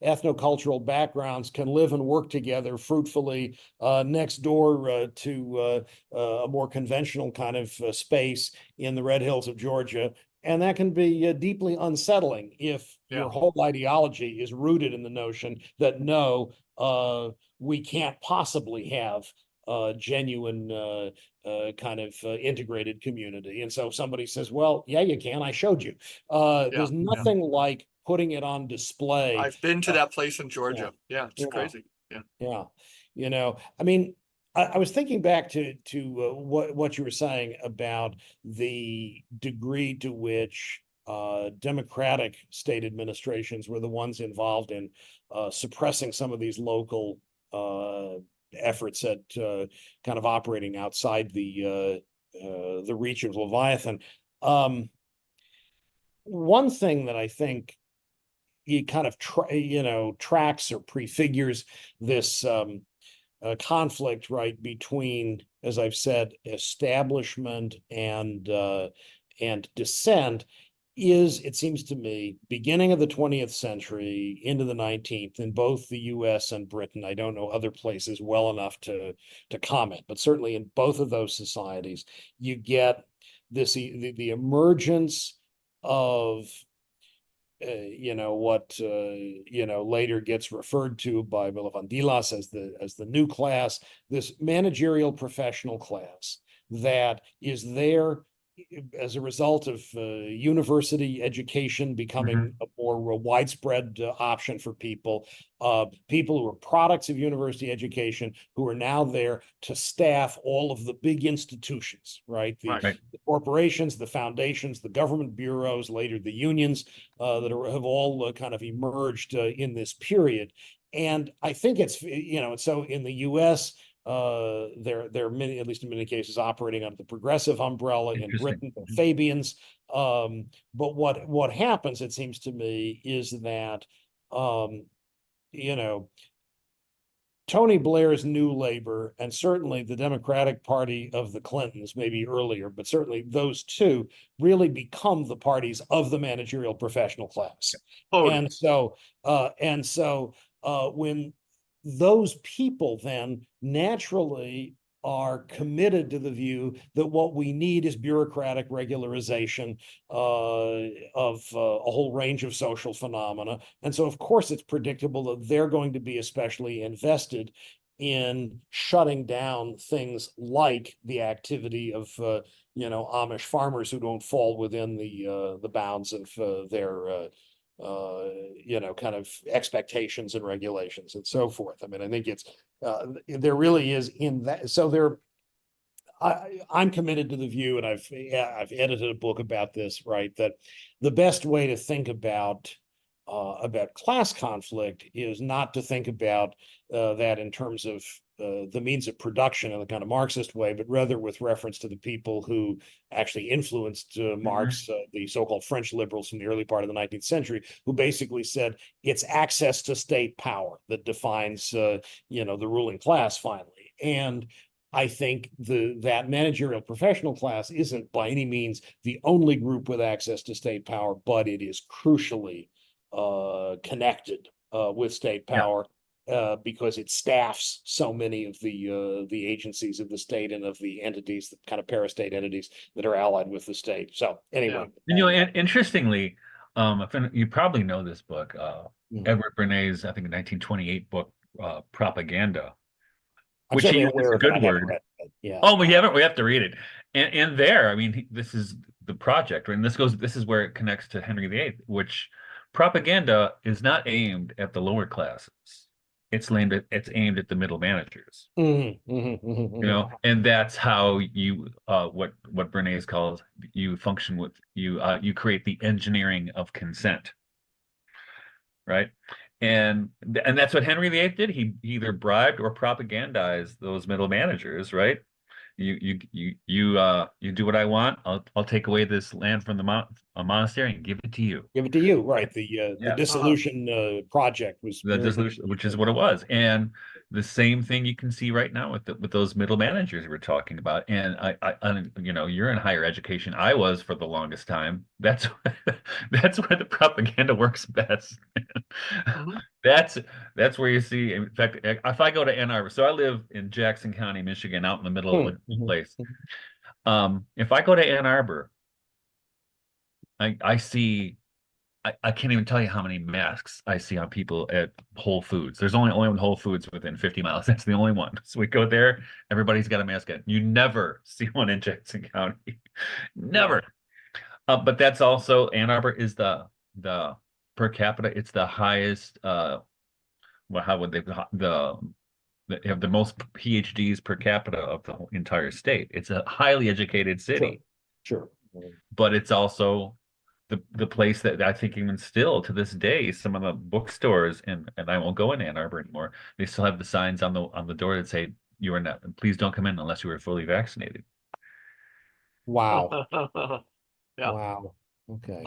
ethnocultural backgrounds can live and work together fruitfully next door to a more conventional kind of space in the Red Hills of Georgia. And that can be deeply unsettling if your whole ideology is rooted in the notion that we can't possibly have a genuine kind of integrated community. And so somebody says, well, yeah, you can. I showed you. There's nothing like putting it on display. I've been to that place in Georgia. Yeah, it's crazy. Yeah. I mean, I was thinking back to what you were saying about the degree to which Democratic state administrations were the ones involved in suppressing some of these local efforts at kind of operating outside the reach of Leviathan. One thing that I think he kind of tracks or prefigures this conflict, right, between, as I've said, establishment and dissent is, it seems to me, beginning of the 20th century into the 19th in both the US and Britain. I don't know other places well enough to comment, but certainly in both of those societies, you get the emergence of what later gets referred to by Milovan as the new class, this managerial professional class that is there as a result of university education becoming a more widespread option for people who are products of university education who are now there to staff all of the big institutions, right? The corporations, the foundations, the government bureaus, later the unions that have all kind of emerged in this period. And I think it's, so in the US, there are many, at least in many cases, operating under the progressive umbrella. In Britain, the Fabians. But what happens, it seems to me, is that Tony Blair's New Labor and certainly the Democratic Party of the Clintons, maybe earlier, but certainly those two really become the parties of the managerial professional class. And so when those people then naturally are committed to the view that what we need is bureaucratic regularization of a whole range of social phenomena. And so, of course, it's predictable that they're going to be especially invested in shutting down things like the activity of Amish farmers who don't fall within the bounds of their kind of expectations and regulations and so forth. I mean, I think there really is in that. So I'm committed to the view, and I've edited a book about this, right? That the best way to think about class conflict is not to think about that in terms of the means of production in the kind of Marxist way, but rather with reference to the people who actually influenced Marx, the so-called French liberals from the early part of the 19th century, who basically said it's access to state power that defines, the ruling class finally. And I think that managerial professional class isn't by any means the only group with access to state power, but it is crucially connected with state power because it staffs so many of the agencies of the state and of the entities, the kind of parastate entities that are allied with the state. So anyway, interestingly, you probably know this book, Edward Bernays, I think 1928 book, Propaganda. Which he uses a good word. Yeah. Oh, we haven't. We have to read it. And there, I mean, this is the project, right? And this is where it connects to Henry VIII, which propaganda is not aimed at the lower classes. It's aimed at the middle managers. And that's how you what Bernays calls you function with you create the engineering of consent, right? And that's what Henry VIII did. He either bribed or propagandized those middle managers, right? You do what I want. I'll take away this land from the monastery and give it to you. Give it to you, right? The dissolution project was the dissolution, which is what it was. And the same thing you can see right now with those middle managers we're talking about. And you're in higher education. I was for the longest time. That's where the propaganda works best. That's where you see. In fact, if I go to Ann Arbor, so I live in Jackson County, Michigan, out in the middle of the place. If I go to Ann Arbor, I see. I can't even tell you how many masks I see on people at Whole Foods. There's only one Whole Foods within 50 miles. That's the only one. So we go there, everybody's got a mask on. You never see one in Jackson County. Never. But that's also, Ann Arbor is the per capita, it's the highest, how would they have the most PhDs per capita of the entire state. It's a highly educated city. Sure. But it's also the place that I think even still to this day, some of the bookstores, and I won't go in Ann Arbor anymore, they still have the signs on the door that say, "You are not, please don't come in unless you are fully vaccinated." Wow. Wow. Okay.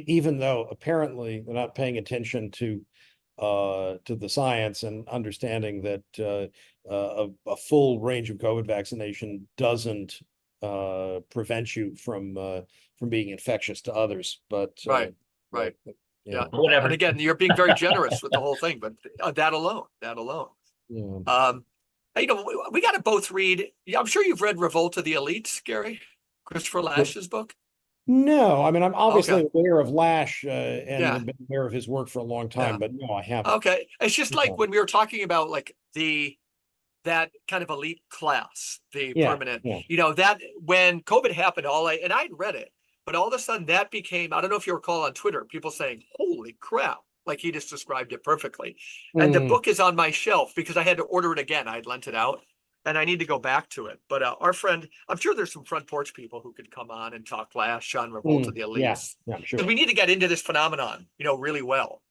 Even though apparently they're not paying attention to the science and understanding that a full range of COVID vaccination doesn't prevent you from being infectious to others. But right. Yeah. Whatever. And again, you're being very generous with the whole thing, but that alone. Yeah. We got to both read. I'm sure you've read Revolt of the Elites, Gary, Christopher Lash's book. No, I mean, I'm obviously aware of Lash and have been aware of his work for a long time, but no, I haven't. Okay. It's just like when we were talking about like that kind of elite class, the permanent, that when COVID happened, and I'd read it, but all of a sudden that became, I don't know if you recall on Twitter, people saying, holy crap, like he just described it perfectly. And the book is on my shelf because I had to order it again. I'd lent it out. And I need to go back to it. But our friend, I'm sure there's some front porch people who could come on and talk Lash on Revolt of the Elites. Yeah, sure. Because we need to get into this phenomenon, really well.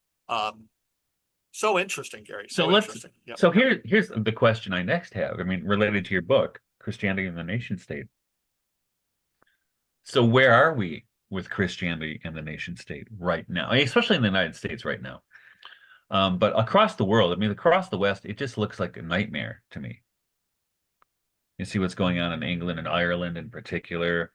So interesting, Gary. So here's the question I next have. I mean, related to your book, Christianity and the Nation State. So where are we with Christianity and the nation state right now, especially in the United States right now? But across the world, I mean, across the West, it just looks like a nightmare to me. You see what's going on in England and Ireland in particular.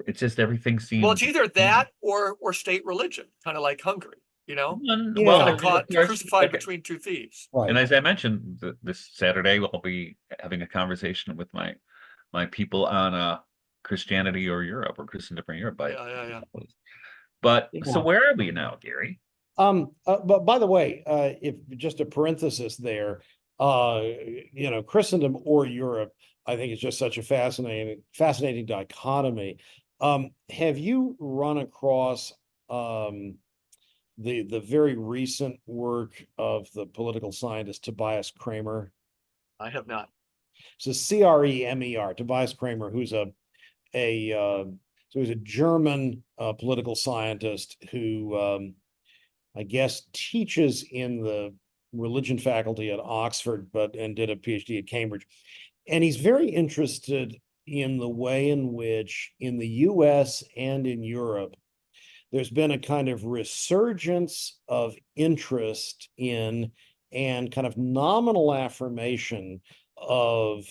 It's just everything seems. Well, it's either that or state religion, kind of like Hungary, Well, they're caught crucified between two thieves. Right. And as I mentioned, this Saturday we'll be having a conversation with my people on Christianity or Europe or Christendom in Europe. But so where are we now, Gary? But by the way, if just a parenthesis there. Christendom or Europe, I think is just such a fascinating dichotomy. Have you run across the very recent work of the political scientist Tobias Kramer? I have not. So Cremer, Tobias Kramer, who's so he's a German political scientist who I guess teaches in the religion faculty at Oxford, and did a PhD at Cambridge. And he's very interested in the way in which in the US and in Europe, there's been a kind of resurgence of interest in and kind of nominal affirmation of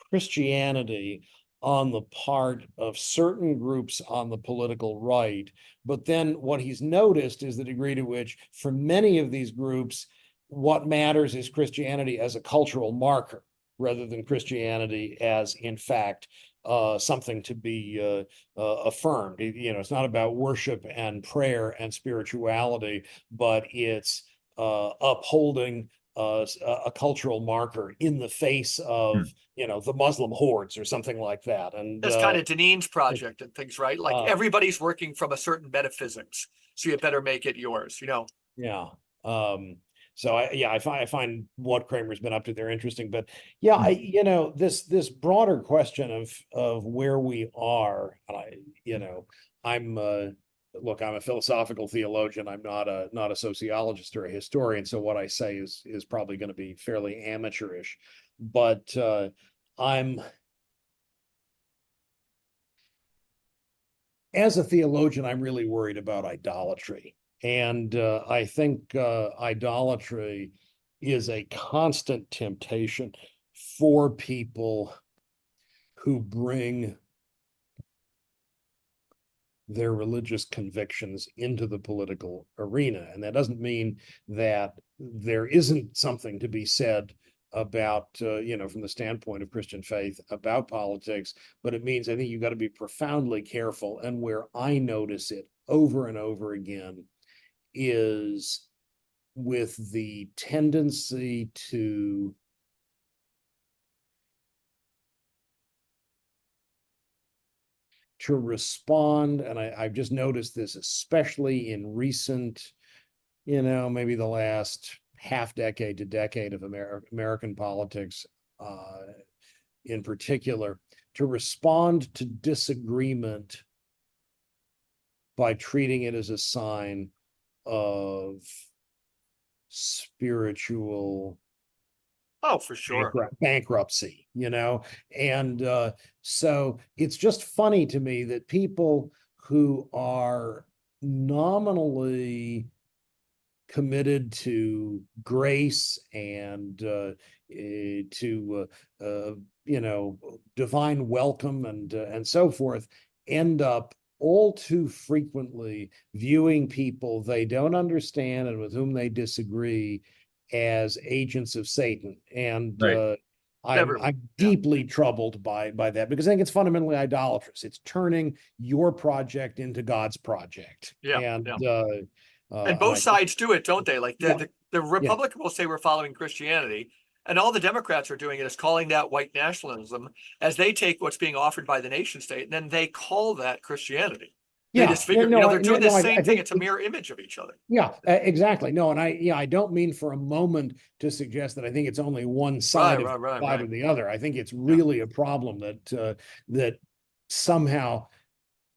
Christianity on the part of certain groups on the political right. But then what he's noticed is the degree to which, for many of these groups, what matters is Christianity as a cultural marker rather than Christianity as, in fact, something to be affirmed. It's not about worship and prayer and spirituality, but it's upholding a cultural marker in the face of the Muslim hordes or something like that. And that's kind of Deneen's project and things, right? Like everybody's working from a certain metaphysics, so you better make it yours, Yeah. So I find what Kramer's been up to there interesting, but yeah, this broader question of where we are, I'm look, I'm a philosophical theologian. I'm not a sociologist or a historian, so what I say is probably going to be fairly amateurish. But as a theologian, I'm really worried about idolatry. And I think idolatry is a constant temptation for people who bring their religious convictions into the political arena. And that doesn't mean that there isn't something to be said about, from the standpoint of Christian faith about politics, but it means I think you've got to be profoundly careful. And where I notice it over and over again is with the tendency to respond, and I've just noticed this, especially in recent, maybe the last half decade to decade of American politics, in particular, to respond to disagreement by treating it as a sign of spiritual for sure bankruptcy, and so it's just funny to me that people who are nominally committed to grace and to divine welcome and so forth end up all too frequently viewing people they don't understand and with whom they disagree as agents of Satan. And right. I'm deeply troubled by that, because I think it's fundamentally idolatrous. It's turning your project into God's project. And both sides do it, don't they? Like the Republican will say we're following Christianity, and all the Democrats are doing it is calling that white nationalism, as they take what's being offered by the nation state and then they call that Christianity. They just figure, they're doing the same thing. It's a mirror image of each other. Yeah, exactly. No, and I don't mean for a moment to suggest that I think it's only one side or the other. I think it's really a problem that somehow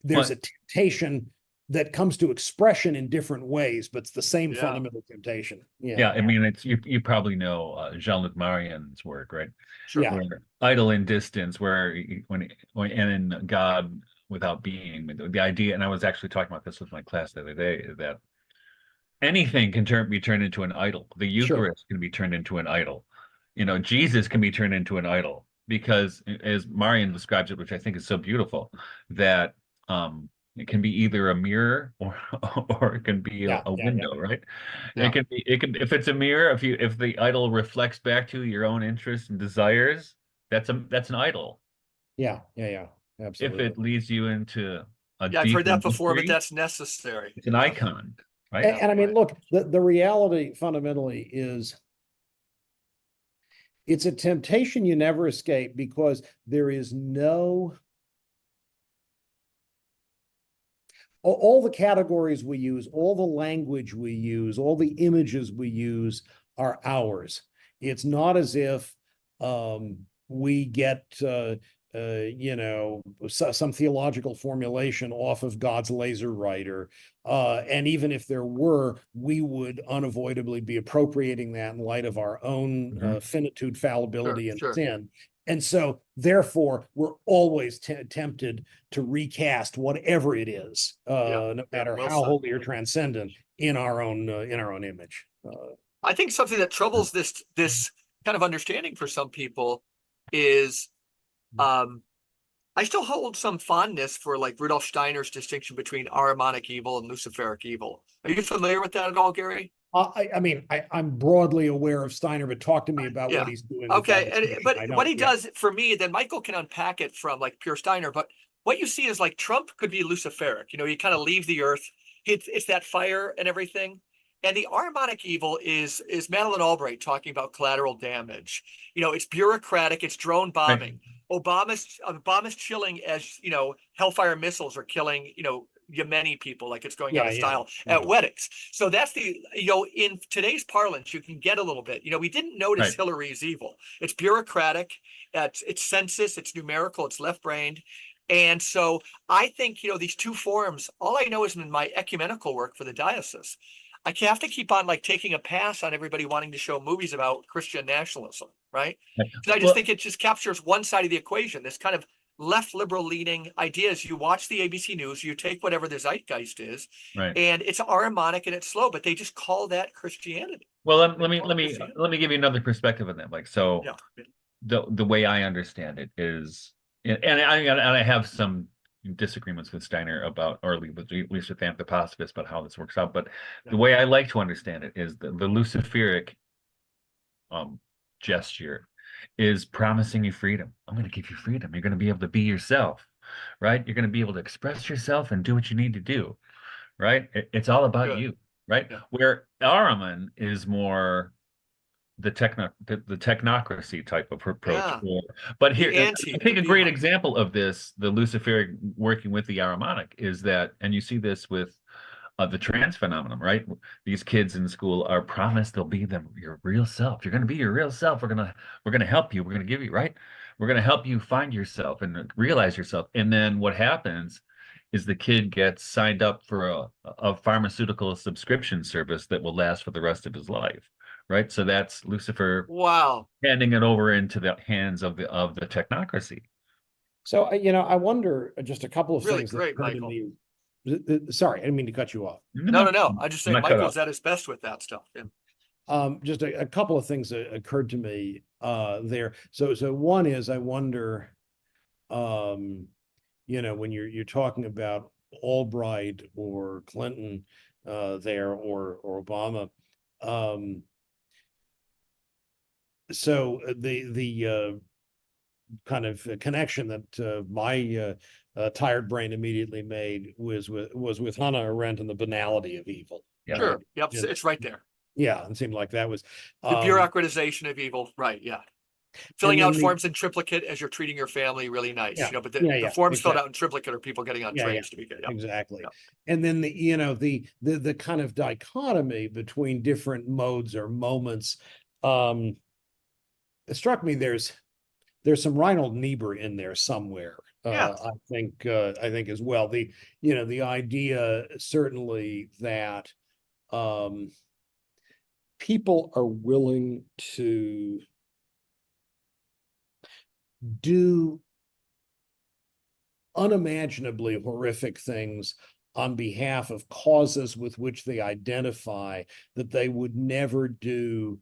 there's a temptation that comes to expression in different ways, but it's the same fundamental temptation. I mean, it's you probably know Jean-Luc Marien's work, right? Sure. Yeah. Where idle in distance, where when and in God without being, the idea, and I was actually talking about this with my class the other day, that anything can be turned into an idol. The Eucharist can be turned into an idol. Jesus can be turned into an idol, because as Marian describes it, which I think is so beautiful, that it can be either a mirror or it can be a window, right? Yeah. It can if it's a mirror, if the idol reflects back to your own interests and desires, that's an idol. Yeah. Absolutely. If it leads you into I've heard that before, but that's necessary. It's an icon, right? And I mean, look, the reality fundamentally is it's a temptation you never escape, because there is no all the categories we use, all the language we use, all the images we use are ours. It's not as if we get some theological formulation off of God's laser writer. And even if there were, we would unavoidably be appropriating that in light of our own finitude, fallibility, and sin. And so, therefore, we're always tempted to recast whatever it is, no matter how holy or transcendent, in our own image. I think something that troubles this kind of understanding for some people is, I still hold some fondness for like Rudolf Steiner's distinction between Ahrimanic evil and Luciferic evil. Are you familiar with that at all, Gary? I mean, I'm broadly aware of Steiner, but talk to me about what he's doing. Okay, but what he does for me, then Michael can unpack it from like pure Steiner. But what you see is like Trump could be Luciferic. You kind of leave the earth. It's that fire and everything. And the Ahrimanic evil is Madeleine Albright talking about collateral damage. It's bureaucratic. It's drone bombing. Right. Obama's chilling as Hellfire missiles are killing Yemeni people like it's going out of style at weddings. So that's in today's parlance, you can get a little bit. We didn't notice Hillary's evil. It's bureaucratic. It's census. It's numerical. It's left-brained. And so I think these two forms. All I know is in my ecumenical work for the diocese, I have to keep on like taking a pass on everybody wanting to show movies about Christian nationalism, right? Because I just think it just captures one side of the equation, this kind of left liberal leaning ideas. You watch the ABC News, you take whatever the zeitgeist is, and it's Ahrimanic and it's slow, but they just call that Christianity. Well, let me give you another perspective on that. Like, so the way I understand it is, and I have some disagreements with Steiner about, or at least with Anthroposophists about how this works out. But the way I like to understand it is the Luciferic gesture is promising you freedom. I'm going to give you freedom. You're going to be able to be yourself, right? You're going to be able to express yourself and do what you need to do, right? It's all about you, right? Yeah. Where Ahriman is more the technocracy type of approach. But here, I think a great example of this, the Luciferic working with the Ahrimanic, is that, and you see this with the trans phenomenon, right? These kids in school are promised they'll be your real self. You're going to be your real self. We're going to help you. We're going to give you, right? We're going to help you find yourself and realize yourself. And then what happens is the kid gets signed up for a pharmaceutical subscription service that will last for the rest of his life. Right, so that's Lucifer. Wow, handing it over into the hands of the technocracy. So I wonder just a couple of things. Really great, Michael. Sorry, I didn't mean to cut you off. No. I just say Michael's at his best with that stuff. Yeah. Just a couple of things that occurred to me there. So one is, I wonder, when you're talking about Albright or Clinton there or Obama. So the kind of connection that my tired brain immediately made was with Hannah Arendt and the banality of evil. Yeah. Sure. Yep. It's right there. Yeah. It seemed like that was the bureaucratization of evil. Right. Yeah. Filling out forms in triplicate as you're treating your family really nice, but the forms filled out in triplicate are people getting on trains to be good. Exactly. And then the kind of dichotomy between different modes or moments. It struck me there's some Reinhold Niebuhr in there somewhere. I think as well. The idea certainly that people are willing to do unimaginably horrific things on behalf of causes with which they identify that they would never do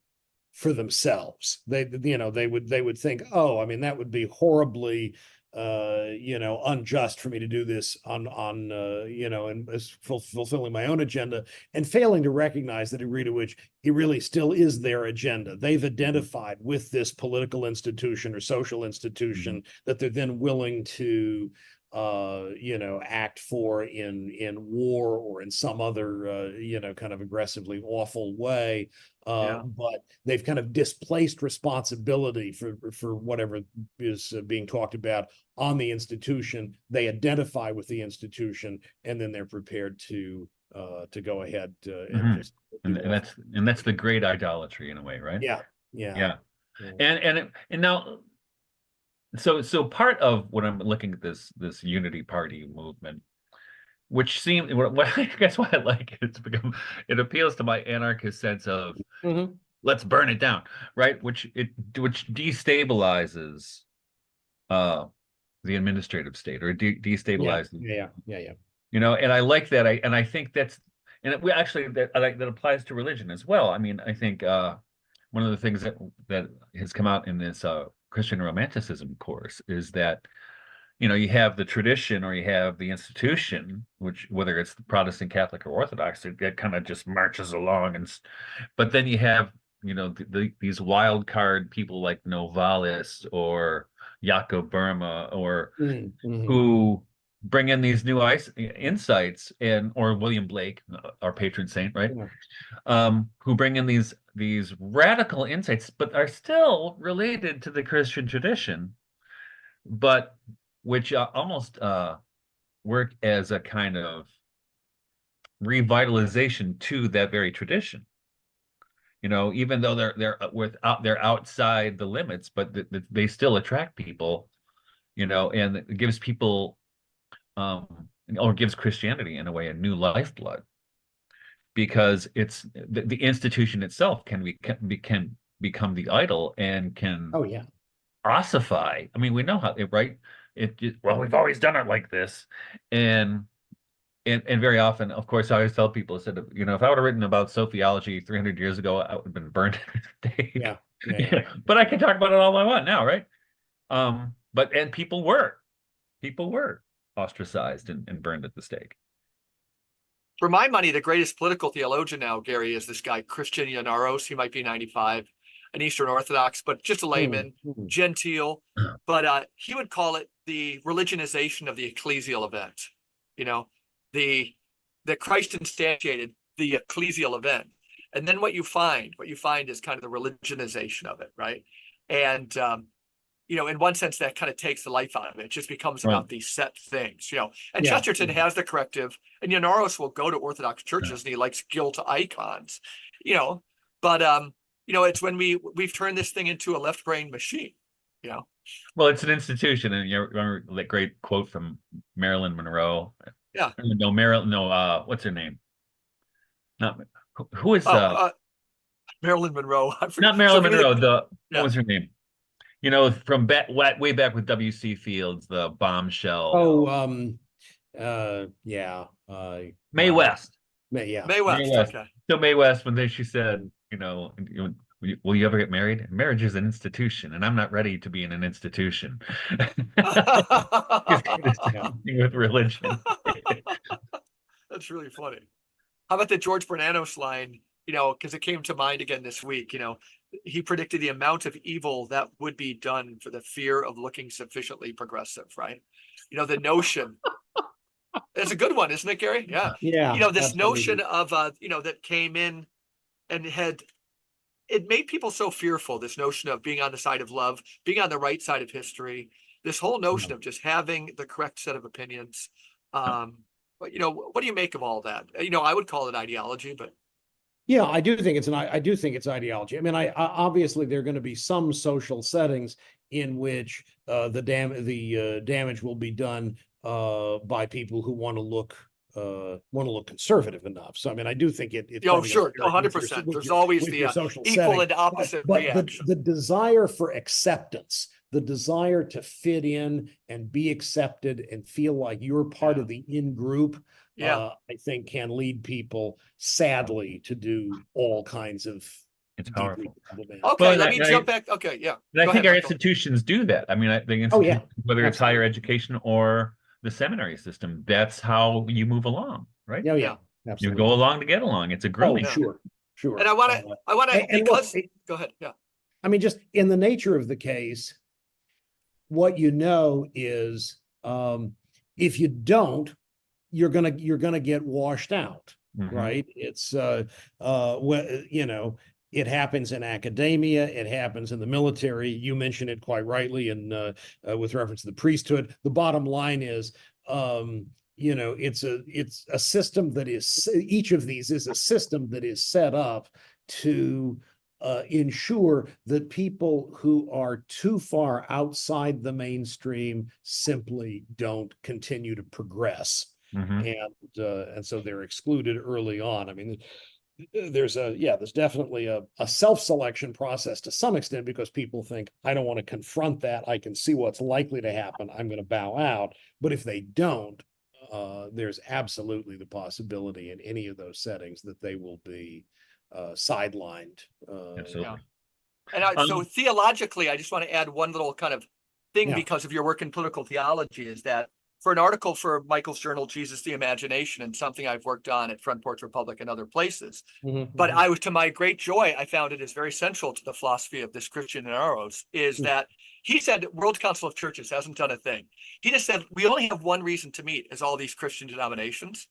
for themselves. They would think, oh, I mean, that would be horribly unjust for me to do this on and fulfilling my own agenda, and failing to recognize the degree to which it really still is their agenda. They've identified with this political institution or social institution that they're then willing to act for in war or in some other kind of aggressively awful way. But they've kind of displaced responsibility for whatever is being talked about on the institution. They identify with the institution, and then they're prepared to go ahead and just and that's the great idolatry in a way, right? Yeah. And now, so part of what I'm looking at this unity party movement, which seems what I guess why I like it, it appeals to my anarchist sense of let's burn it down, right? Which destabilizes the administrative state, or destabilizes. Yeah. And I like that. I think that's, and we actually that applies to religion as well. I mean, I think one of the things that has come out in this Christian romanticism course is that, you have the tradition or you have the institution, which whether it's Protestant, Catholic, or Orthodox, it kind of just marches along, but then you have these wild card people like Novalis or Jakob Burma or who bring in these new insights, or William Blake, our patron saint, right? Who bring in these radical insights, but are still related to the Christian tradition, but which almost work as a kind of revitalization to that very tradition. Even though they're outside the limits, but they still attract people, and it gives people, or gives Christianity in a way a new lifeblood, because it's the institution itself can become the idol and can ossify. I mean, we know how, right? We've always done it like this, and very often, of course, I always tell people, I said, if I would have written about Sophiology 300 years ago, I would have been burned at the stake. Yeah. But I can talk about it all I want now, right? But people were ostracized and burned at the stake. For my money, the greatest political theologian now, Gary, is this guy, Christian Yanaros. He might be 95, an Eastern Orthodox, but just a layman, genteel. But he would call it the religionization of the ecclesial event. That Christ instantiated the ecclesial event. And then what you find is kind of the religionization of it, right? And in one sense, that kind of takes the life out of it. It just becomes about these set things, And Chesterton has the corrective, and Yanaros will go to Orthodox churches, and he likes gilt icons, But it's when we've turned this thing into a left brain machine, Well, it's an institution, and you remember that great quote from Marilyn Monroe. Yeah. No, what's her name? Not who is Marilyn Monroe. Not Marilyn Monroe. What was her name? From way back with W.C. Fields, the bombshell. Mae West. Mae West. Okay. So Mae West, when she said, will you ever get married? Marriage is an institution, and I'm not ready to be in an institution. With religion. That's really funny. How about the George Bernanos line? Because it came to mind again this week. He predicted the amount of evil that would be done for the fear of looking sufficiently progressive, right? The notion. It's a good one, isn't it, Gary? Yeah. This notion of that came in and it made people so fearful, this notion of being on the side of love, being on the right side of history, this whole notion of just having the correct set of opinions. But what do you make of all that? I would call it ideology, but yeah, I do think it's ideology. I mean, I obviously there are going to be some social settings in which the damage will be done by people who want to look conservative enough. So I mean, I do think it. Sure, 100%. There's always the equal and opposite reaction. The desire for acceptance, the desire to fit in and be accepted and feel like you're part of the in group, I think can lead people, sadly, to do all kinds of. It's powerful. Okay, let me jump back. Okay, yeah. And I think our institutions do that. I mean, whether it's higher education or the seminary system, that's how you move along, right? Yeah. Absolutely. You go along to get along. It's a grooming. Sure. And I want to go ahead. Yeah. I mean, just in the nature of the case, what is If you don't, you're gonna get washed out, Mhm. right? It's you know, it happens in academia, it happens in the military. You mentioned it quite rightly, and with reference to the priesthood. The bottom line is, you know, it's a system that is, each of these is a system that is set up to ensure that people who are too far outside the mainstream simply don't continue to progress. Mhm. And so they're excluded early on. I mean, there's definitely a self-selection process to some extent, because people think, I don't want to confront that. I can see what's likely to happen. I'm going to bow out. But if they don't, there's absolutely the possibility in any of those settings that they will be sidelined. Absolutely. And so theologically, I just want to add one little kind of thing Yeah. because of your work in political theology, is that for an article for Michael's journal, Jesus the Imagination, and something I've worked on at Front Porch Republic and other places. But I was, to my great joy, I found it is very central to the philosophy of this Christian Eros, is that he said World Council of Churches hasn't done a thing. He just said, we only have one reason to meet as all these Christian denominations.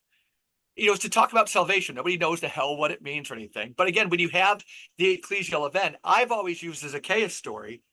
You know, it's to talk about salvation. Nobody knows the hell what it means or anything. But again, when you have the ecclesial event, I've always used the Zacchaeus story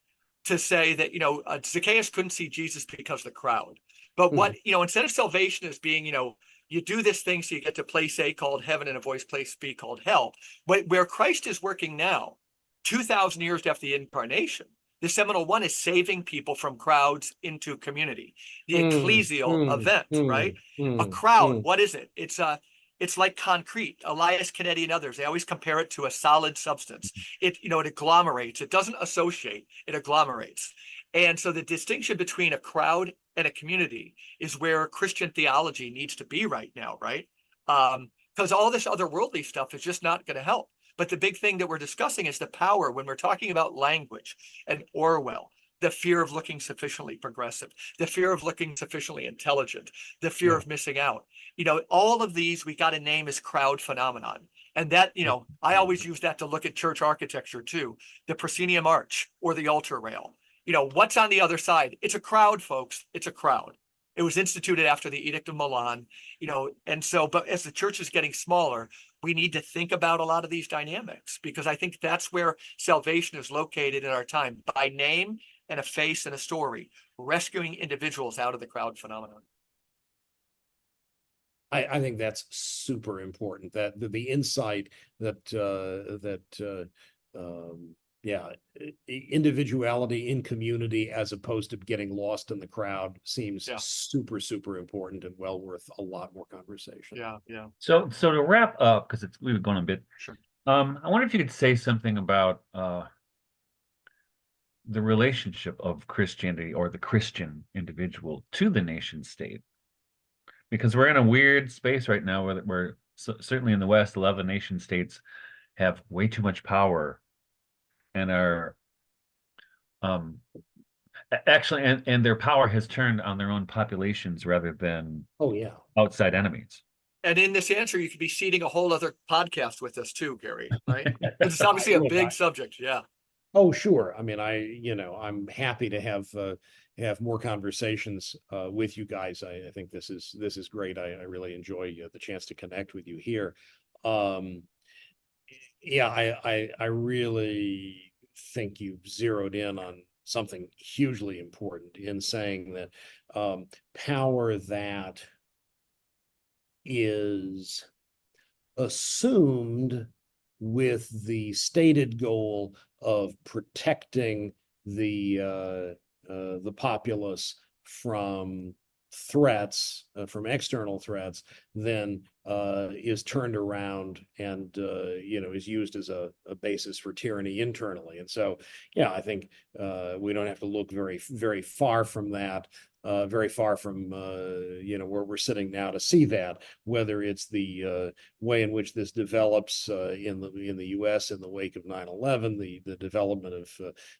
to say that, you know, Zacchaeus couldn't see Jesus because of the crowd. But what, you know, instead of salvation as being, you know, you do this thing so you get to place A called heaven and a voice place B called hell. Where Christ is working now, 2,000 years after the incarnation, the seminal one is saving people from crowds into community. The ecclesial event, right? A crowd, what is it? It's like concrete. Elias Canetti and others, they always compare it to a solid substance. It, you know, it agglomerates. It doesn't associate, it agglomerates. And so the distinction between a crowd and a community is where Christian theology needs to be right now, right? Because all this other worldly stuff is just not going to help. But the big thing that we're discussing is the power when we're talking about language and Orwell, the fear of looking sufficiently progressive, the fear of looking sufficiently intelligent, the fear of missing out. You know, all of these we got to name as crowd phenomenon. And that, you know, I always use that to look at church architecture too, the proscenium arch or the altar rail. You know, what's on the other side? It's a crowd, folks. It's a crowd. It was instituted after the Edict of Milan, you know, and so, but as the church is getting smaller, we need to think about a lot of these dynamics, because I think that's where salvation is located in our time, by name and a face and a story, rescuing individuals out of the crowd phenomenon. I think that's super important, that the insight that individuality in community as opposed to getting lost in the crowd seems super important and well worth a lot more conversation. Yeah. So to wrap up, because we've gone a bit. Sure. I wonder if you could say something about the relationship of Christianity or the Christian individual to the nation state, because we're in a weird space right now where certainly in the West, a lot of the nation states have way too much power and are actually, and their power has turned on their own populations rather than outside enemies. And in this answer, you could be seeding a whole other podcast with us too, Gary, right? It's obviously a big subject. Yeah. Oh, sure. I mean, I'm happy to have more conversations with you guys. I think this is great. I really enjoy the chance to connect with you here. I really think you've zeroed in on something hugely important in saying that power that is assumed with the stated goal of protecting the populace from threats, from external threats, then is turned around and is used as a basis for tyranny internally. And so, I think we don't have to look very far from that. Very far from where we're sitting now to see that, whether it's the way in which this develops in the U.S. in the wake of 9/11, the development of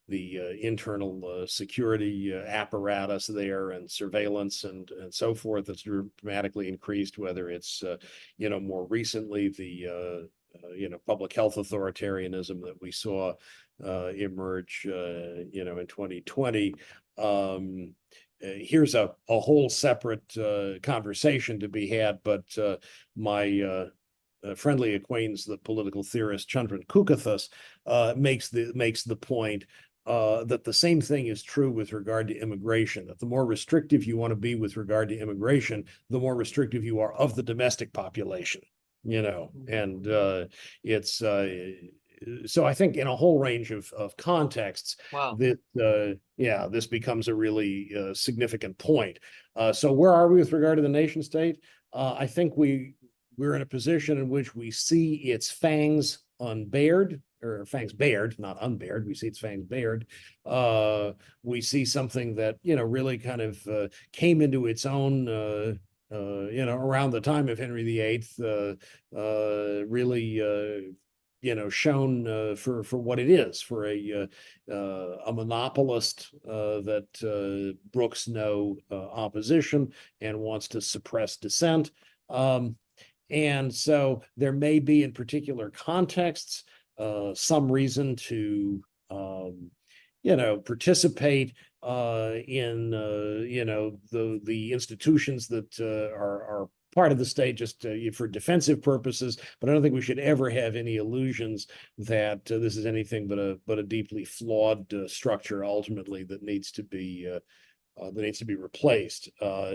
the internal security apparatus there and surveillance and so forth that's dramatically increased, whether it's more recently the public health authoritarianism that we saw emerge in 2020. here's a whole separate conversation to be had, but my friendly acquaintance, the political theorist Chandran Kukathas, makes the point that the same thing is true with regard to immigration, that the more restrictive you want to be with regard to immigration, the more restrictive you are of the domestic population, and it's so I think in a whole range of contexts, Wow. this becomes a really significant point. So where are we with regard to the nation state? I think we're in a position in which we see its fangs unbared, or fangs bared, not unbared. We see its fangs bared. We see something that really kind of came into its own. Around the time of Henry VIII, really shown for what it is, for a monopolist that brooks no opposition and wants to suppress dissent. And so there may be, in particular contexts, some reason to participate in the institutions that are part of the state just for defensive purposes, but I don't think we should ever have any illusions that this is anything but a deeply flawed structure ultimately that needs to be replaced.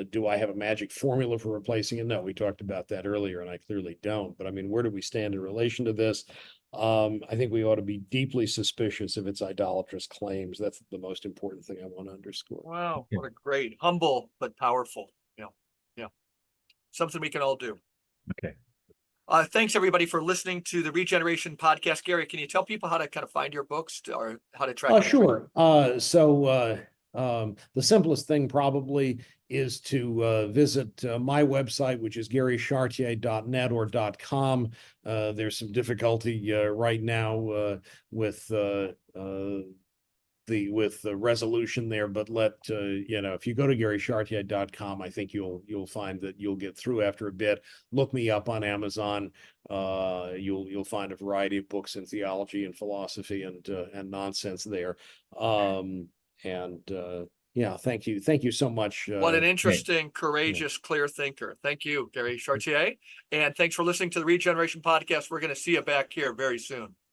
Do I have a magic formula for replacing it? No, we talked about that earlier, and I clearly don't. But I mean, where do we stand in relation to this? I think we ought to be deeply suspicious of its idolatrous claims. That's the most important thing I want to underscore. Wow, what a great, humble but powerful. Yeah, something we can all do. Okay. Thanks everybody for listening to the Regeneration Podcast. Gary, can you tell people how to kind of find your books or how to track? Sure. The simplest thing probably is to visit my website, which is garychartier.net or .com. There's some difficulty right now with the resolution there, but if you go to garychartier.com, I think you'll find that you'll get through after a bit. Look me up on Amazon. You'll find a variety of books in theology and philosophy and nonsense there. Thank you so much. What an interesting, courageous, clear thinker. Thank you, Gary Chartier. And thanks for listening to the Regeneration Podcast. We're going to see you back here very soon.